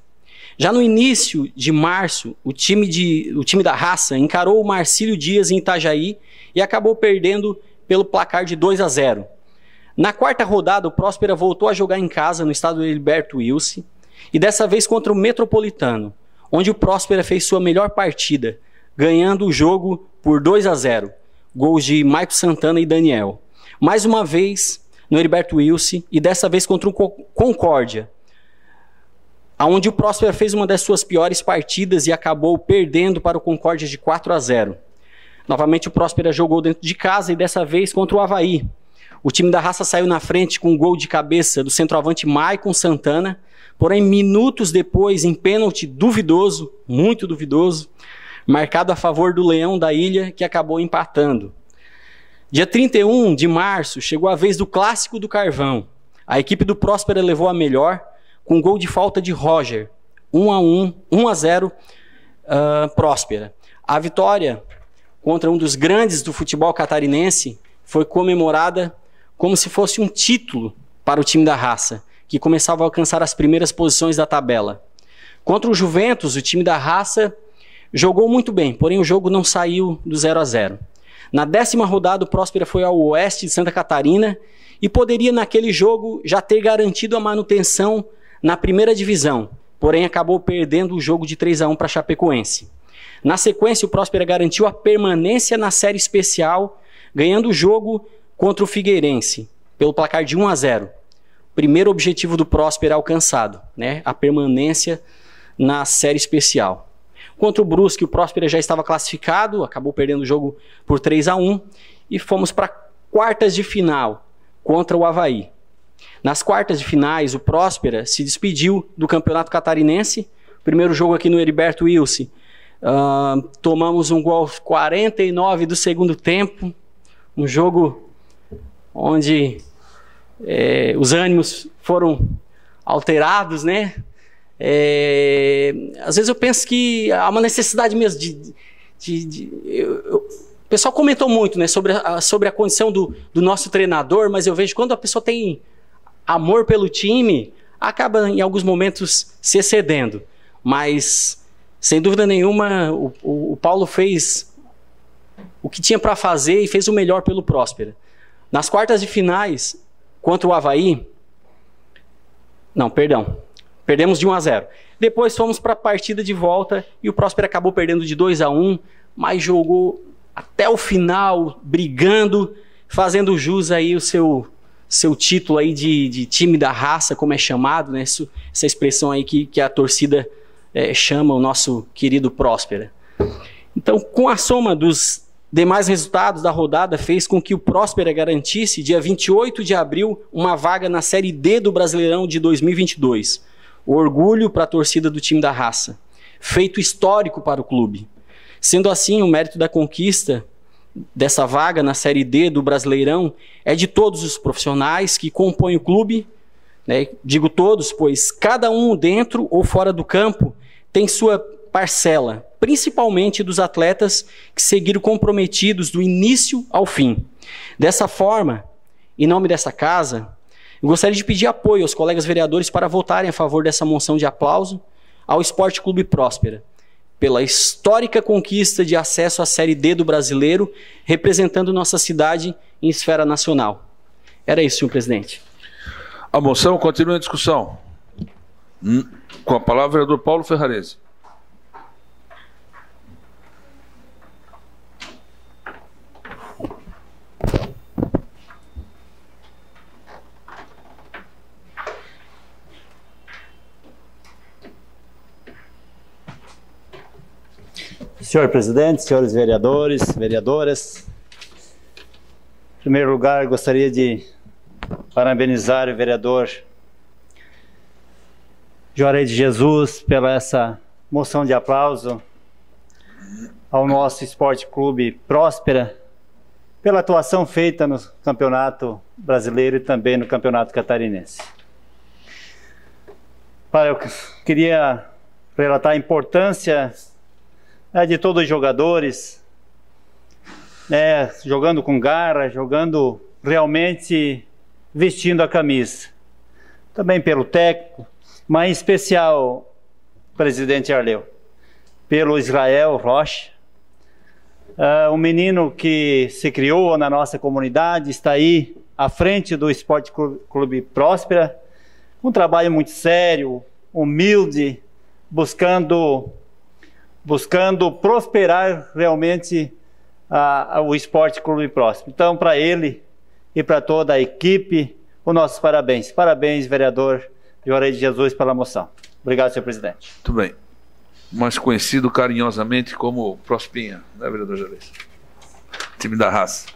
Já no início de março, o time da Raça encarou o Marcílio Dias em Itajaí e acabou perdendo pelo placar de 2-0. Na quarta rodada, o Próspera voltou a jogar em casa no estádio Heriberto Wilson e dessa vez contra o Metropolitano, onde o Próspera fez sua melhor partida, ganhando o jogo por 2-0. Gols de Maico Santana e Daniel. Mais uma vez no Heriberto Wilson e dessa vez contra o Concórdia, onde o Próspera fez uma das suas piores partidas e acabou perdendo para o Concórdia de 4-0. Novamente o Próspera jogou dentro de casa e dessa vez contra o Avaí. O time da Raça saiu na frente com um gol de cabeça do centroavante Maicon Santana, porém minutos depois, em pênalti duvidoso, muito duvidoso, marcado a favor do Leão da Ilha, que acabou empatando. Dia 31 de março, chegou a vez do Clássico do Carvão. A equipe do Próspera levou a melhor, com gol de falta de Roger, 1-0 Próspera. A vitória contra um dos grandes do futebol catarinense foi comemorada como se fosse um título para o time da Raça, que começava a alcançar as primeiras posições da tabela. Contra o Juventus, o time da Raça jogou muito bem, porém o jogo não saiu do 0-0. Na 10ª rodada, o Próspera foi ao Oeste de Santa Catarina e poderia naquele jogo já ter garantido a manutenção na primeira divisão, porém acabou perdendo o jogo de 3-1 para a Chapecoense. Na sequência, o Próspera garantiu a permanência na série especial, ganhando o jogo contra o Figueirense, pelo placar de 1-0. Primeiro objetivo do Próspera alcançado, né? A permanência na série especial. Contra o Brusque, o Próspera já estava classificado, acabou perdendo o jogo por 3-1 e fomos para quartas de final contra o Avaí. Nas quartas de finais, o Próspera se despediu do Campeonato Catarinense. Primeiro jogo aqui no Heriberto Wilson. Tomamos um gol aos 49 do segundo tempo. Um jogo onde os ânimos foram alterados, né? Às vezes eu penso que há uma necessidade mesmo o pessoal comentou muito, né, sobre a condição do nosso treinador, mas eu vejo que quando a pessoa tem amor pelo time, acaba em alguns momentos se excedendo. Mas, sem dúvida nenhuma, o Paulo fez o que tinha para fazer e fez o melhor pelo Próspera. Nas quartas de finais, contra o Avaí, perdemos de 1-0. Depois fomos para a partida de volta e o Próspera acabou perdendo de 2-1, mas jogou até o final, brigando, fazendo jus aí o seu título aí de time da Raça, como é chamado, né? Essa expressão aí que a torcida chama o nosso querido Próspera. Então, com a soma dos demais resultados da rodada, fez com que o Próspera garantisse, dia 28 de abril, uma vaga na Série D do Brasileirão de 2022. Orgulho para a torcida do time da Raça. Feito histórico para o clube. Sendo assim, o mérito da conquista dessa vaga na Série D do Brasileirão é de todos os profissionais que compõem o clube, né? Digo todos, pois cada um dentro ou fora do campo tem sua parcela, principalmente dos atletas que seguiram comprometidos do início ao fim. Dessa forma, em nome dessa casa, eu gostaria de pedir apoio aos colegas vereadores para votarem a favor dessa moção de aplauso ao Esporte Clube Próspera, pela histórica conquista de acesso à Série D do Brasileiro, representando nossa cidade em esfera nacional. Era isso, senhor presidente. A moção continua em discussão. Com a palavra, o vereador Paulo Ferrarese. Senhor presidente, senhores vereadores, vereadoras, em primeiro lugar, gostaria de parabenizar o vereador Juarez de Jesus pela essa moção de aplauso ao nosso Esporte Clube Próspera pela atuação feita no Campeonato Brasileiro e também no Campeonato Catarinense. Eu queria relatar a importância de todos os jogadores, jogando com garra, jogando realmente vestindo a camisa. Também pelo técnico, mas em especial, presidente Arleu, pelo Israel Rocha, um menino que se criou na nossa comunidade, está aí à frente do Esporte Clube Próspera, um trabalho muito sério, humilde, buscando prosperar realmente o Esporte Clube Próspera. Então, para ele e para toda a equipe, os nossos parabéns. Parabéns, vereador Juarez de Jesus, pela moção. Obrigado, senhor presidente. Muito bem. Mais conhecido carinhosamente como Prospinha, né, vereador Juarez? Time da raça.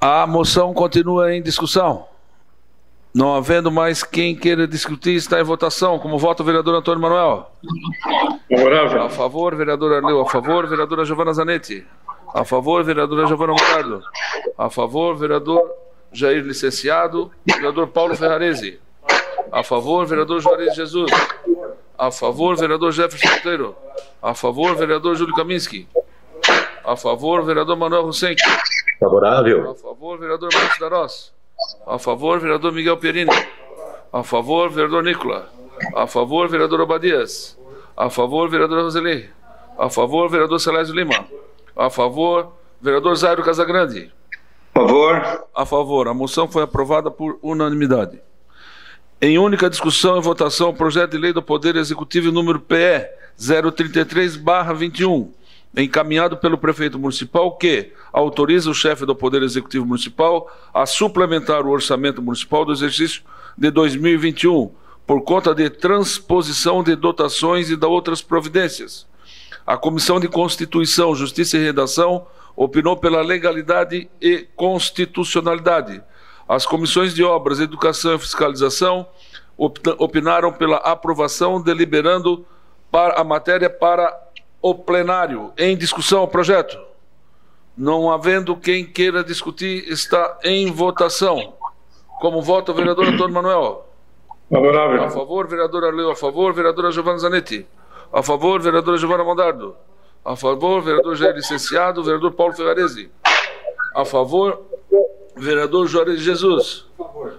A moção continua em discussão. Não havendo mais quem queira discutir, está em votação. Como vota o vereador Antônio Manuel? Favorável. A favor, vereador Arleu. A favor, vereadora Giovana Zanetti. A favor, vereadora Giovana Mongardo. A favor, vereador Jair Licenciado. Vereador Paulo Ferrarese. A favor, vereador Juarez de Jesus. A favor, vereador Jefferson Monteiro. A favor, vereador Júlio Kaminski. A favor, vereador Manuel Rosenck. Favorável. A favor, vereador Márcio Darós. A favor, vereador Miguel Pierini. A favor, vereador Nicola. A favor, vereador Obadias. A favor, vereador Roseli. A favor, vereador Celésio Lima. A favor, vereador Zairo Casagrande. A favor. A favor. A moção foi aprovada por unanimidade. Em única discussão e votação, o projeto de lei do Poder Executivo número PE 033/21, encaminhado pelo prefeito municipal, que autoriza o chefe do Poder Executivo Municipal a suplementar o orçamento municipal do exercício de 2021, por conta de transposição de dotações e de outras providências. A Comissão de Constituição, Justiça e Redação opinou pela legalidade e constitucionalidade. As comissões de Obras, Educação e Fiscalização opinaram pela aprovação, deliberando a matéria para o plenário. Em discussão o projeto. Não havendo quem queira discutir, está em votação. Como vota o vereador Antônio Manuel? Favorável. A favor, vereador Arleu. A favor, vereadora Giovana Zanetti. A favor, vereadora Giovana Mondardo. A favor, vereador Jair Licenciado. Vereador Paulo Ferrarese. A favor, vereador Juarez de Jesus.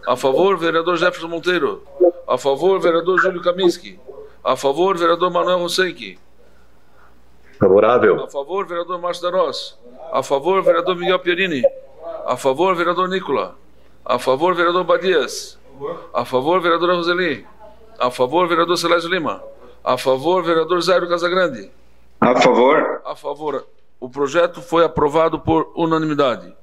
A favor, vereador Jefferson Monteiro. A favor, vereador Júlio Kaminski. A favor, vereador Manuel Rosenck. Favorável. A favor, vereador Márcio Darós. A favor, vereador Miguel Pierini. A favor, vereador Nicola. A favor, vereador Badias. A favor, vereadora Roseli. A favor, vereador Celésio Lima. A favor, vereador Zairo Casagrande. A favor. A favor. O projeto foi aprovado por unanimidade.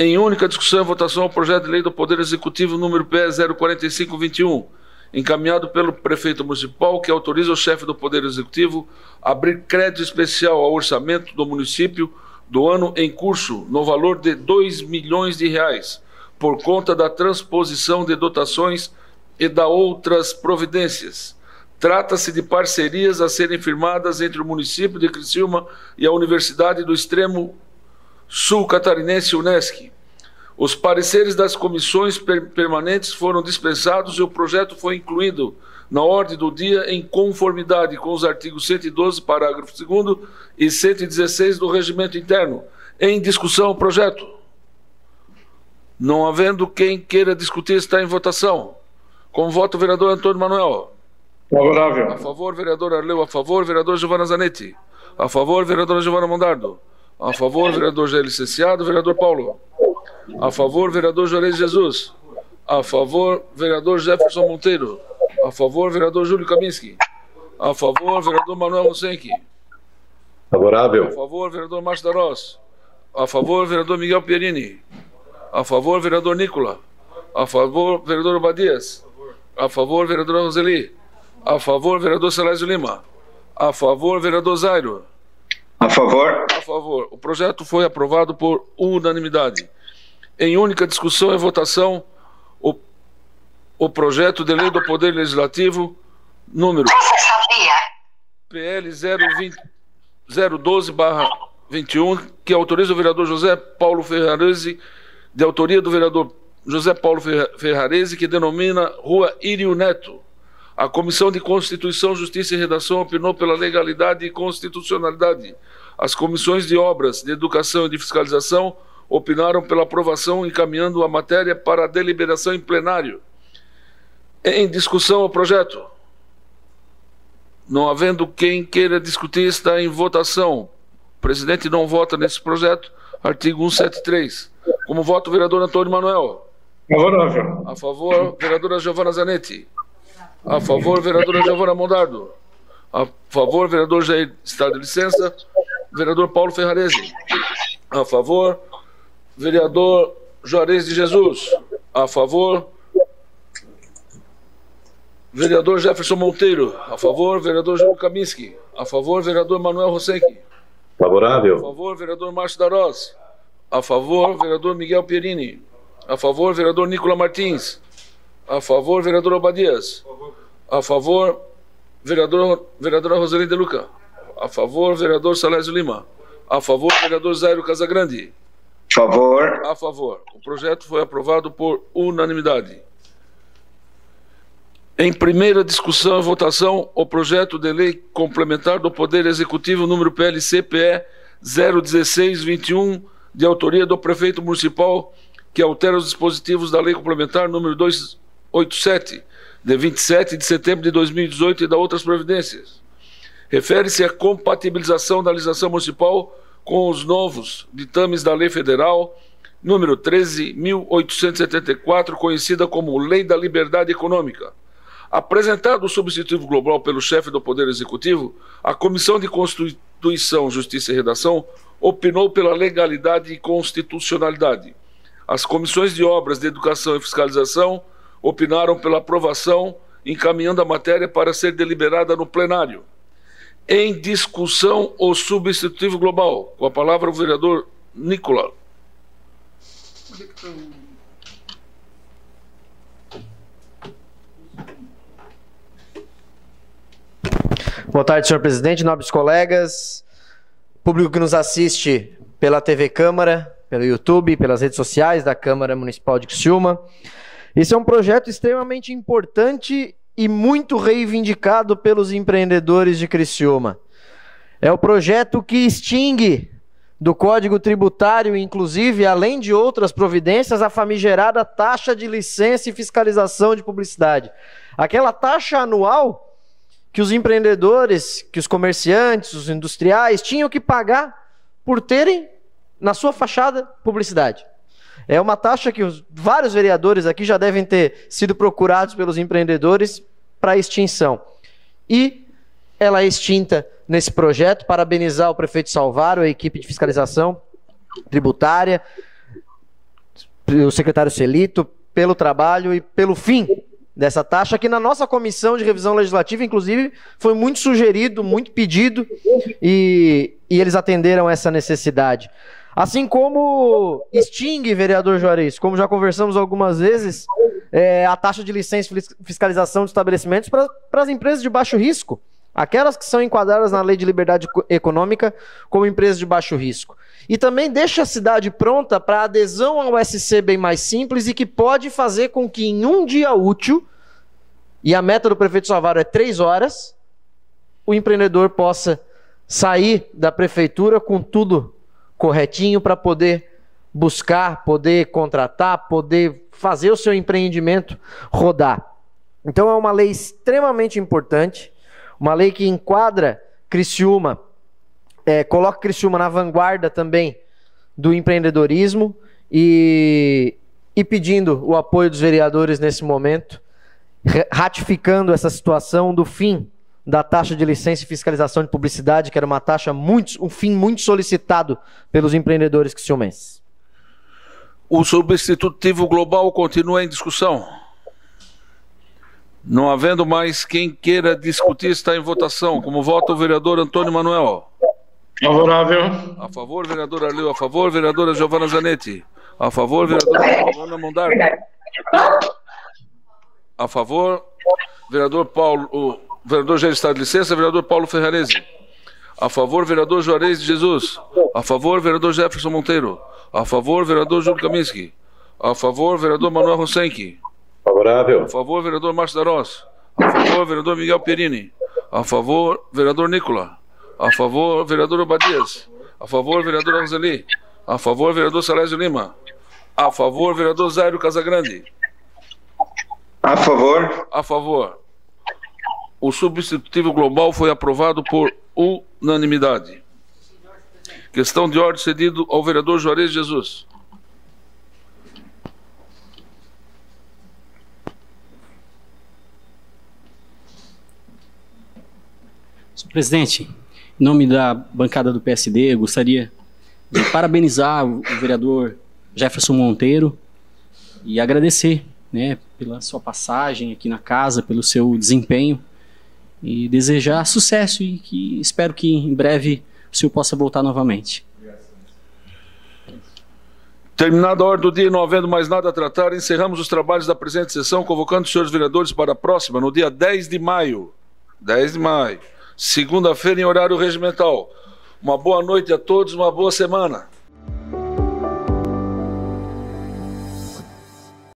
Em única discussão e votação, o projeto de lei do Poder Executivo número PE 045/21, encaminhado pelo prefeito municipal, que autoriza o chefe do Poder Executivo a abrir crédito especial ao orçamento do município do ano em curso, no valor de R$2 milhões, por conta da transposição de dotações e da outras providências. Trata-se de parcerias a serem firmadas entre o município de Criciúma e a Universidade do Extremo Sul Catarinense, UNESCO. Os pareceres das comissões permanentes foram dispensados e o projeto foi incluído na ordem do dia em conformidade com os artigos 112, parágrafo 2º e 116 do Regimento Interno. Em discussão o projeto. Não havendo quem queira discutir, está em votação. Como vota o vereador Antônio Manuel? Favorável. A favor, vereador Arleu. A favor, vereador Giovana Zanetti. A favor, vereadora Giovana Mondardo. A favor, vereador Jair Licenciado. Vereador Paulo. A favor, vereador Juarez de Jesus. A favor, vereador Jefferson Monteiro. A favor, vereador Júlio Kaminski. A favor, vereador Manuel Rosenck. Favorável. A favor, vereador Márcio Darós. A favor, vereador Miguel Pierini. A favor, vereador Nicola. A favor, vereador Obadias. A favor, vereador Roseli. A favor, vereador Celésio Lima. A favor, vereador Zairo. A favor. A favor. O projeto foi aprovado por unanimidade. Em única discussão e votação, o projeto de lei do Poder Legislativo, número PL 012/21, que autoriza o vereador José Paulo Ferrarese, de autoria do vereador José Paulo Ferrarese, que denomina Rua Írio Neto. A Comissão de Constituição, Justiça e Redação opinou pela legalidade e constitucionalidade. As comissões de Obras, de Educação e de Fiscalização opinaram pela aprovação, encaminhando a matéria para a deliberação em plenário. Em discussão o projeto. Não havendo quem queira discutir, está em votação. O presidente não vota nesse projeto. Artigo 173. Como vota o vereador Antônio Manuel? Favorável. A favor, vereadora Giovana Zanetti. A favor, vereadora Giovana Mondardo. A favor, vereador Jair está de licença. Vereador Paulo Ferrarese. A favor, vereador Juarez de Jesus. A favor, vereador Jefferson Monteiro. A favor, vereador Júlio Kaminski. A favor, vereador Manuel Rosenck. Favorável. A favor, vereador Márcio Darós. A favor, vereador Miguel Pierini. A favor, vereador Nicola Martins. A favor, vereador Obadias. A favor, vereadora Roseli De Luca. A favor, vereador Salésio Lima. A favor, vereador Zairo Casagrande. Favor. A favor. O projeto foi aprovado por unanimidade. Em primeira discussão e votação, o projeto de lei complementar do Poder Executivo número PLC-PE 01621, de autoria do prefeito municipal, que altera os dispositivos da lei complementar número 287, de 27 de setembro de 2018 e da outras providências. Refere-se à compatibilização da legislação municipal com os novos ditames da Lei Federal número 13.874, conhecida como Lei da Liberdade Econômica. Apresentado o substitutivo global pelo chefe do Poder Executivo, a Comissão de Constituição, Justiça e Redação opinou pela legalidade e constitucionalidade. As comissões de Obras, de Educação e Fiscalização opinaram pela aprovação, encaminhando a matéria para ser deliberada no plenário. Em discussão, o substitutivo global. Com a palavra o vereador Nicola. Boa tarde, senhor presidente, nobres colegas, público que nos assiste pela TV Câmara, pelo YouTube, pelas redes sociais da Câmara Municipal de Criciúma. Esse é um projeto extremamente importante e muito reivindicado pelos empreendedores de Criciúma. É o projeto que extingue do Código Tributário, inclusive, além de outras providências, a famigerada taxa de licença e fiscalização de publicidade. Aquela taxa anual que os empreendedores, que os comerciantes, os industriais tinham que pagar por terem na sua fachada publicidade. É uma taxa que vários vereadores aqui já devem ter sido procurados pelos empreendedores para extinção. E ela é extinta nesse projeto. Parabenizar o prefeito Salvaro, a equipe de fiscalização tributária, o secretário Celito, pelo trabalho e pelo fim dessa taxa, que na nossa comissão de revisão legislativa, inclusive, foi muito sugerido, muito pedido, e eles atenderam essa necessidade. Assim como extingue, vereador Juarez, como já conversamos algumas vezes, a taxa de licença e fiscalização de estabelecimentos para as empresas de baixo risco, aquelas que são enquadradas na Lei de Liberdade Econômica como empresas de baixo risco. E também deixa a cidade pronta para adesão ao SC bem mais simples e que pode fazer com que em um dia útil, e a meta do prefeito Salvaro é 3 horas, o empreendedor possa sair da prefeitura com tudo corretinho para poder buscar, poder contratar, poder fazer o seu empreendimento rodar. Então é uma lei extremamente importante, uma lei que enquadra Criciúma, coloca Criciúma na vanguarda também do empreendedorismo e pedindo o apoio dos vereadores nesse momento, ratificando essa situação do fim da taxa de licença e fiscalização de publicidade, que era uma taxa um fim muito solicitado pelos empreendedores criciumenses. O substitutivo global continua em discussão. Não havendo mais quem queira discutir, está em votação. Como vota o vereador Antônio Manuel? Favorável. A favor, vereador Arleu. A favor, vereadora Giovana Zanetti. A favor, vereadora Giovana Mondardo. A favor, vereador Paulo... O vereador já está de licença, vereador Paulo Ferrarese. A favor, vereador Juarez de Jesus. A favor, vereador Jefferson Monteiro. A favor, vereador Júlio Kaminski. A favor, vereador Manuel Rosenck. Favorável. A favor, vereador Márcio Darós. A favor, vereador Miguel Pierini. A favor, vereador Nicola. A favor, vereador Obadias. A favor, vereador Roseli. A favor, vereador Salésio Lima. A favor, vereador Zairo Casagrande. A favor. A favor. O substitutivo global foi aprovado por unanimidade. Questão de ordem cedido ao vereador Juarez Jesus. Senhor presidente, em nome da bancada do PSD, eu gostaria de parabenizar o vereador Jefferson Monteiro e agradecer, né, pela sua passagem aqui na casa, pelo seu desempenho, e desejar sucesso e que espero que em breve o senhor possa voltar novamente. Terminada a ordem do dia e não havendo mais nada a tratar, encerramos os trabalhos da presente sessão, convocando os senhores vereadores para a próxima, no dia 10 de maio. 10 de maio. Segunda-feira em horário regimental. Uma boa noite a todos, uma boa semana.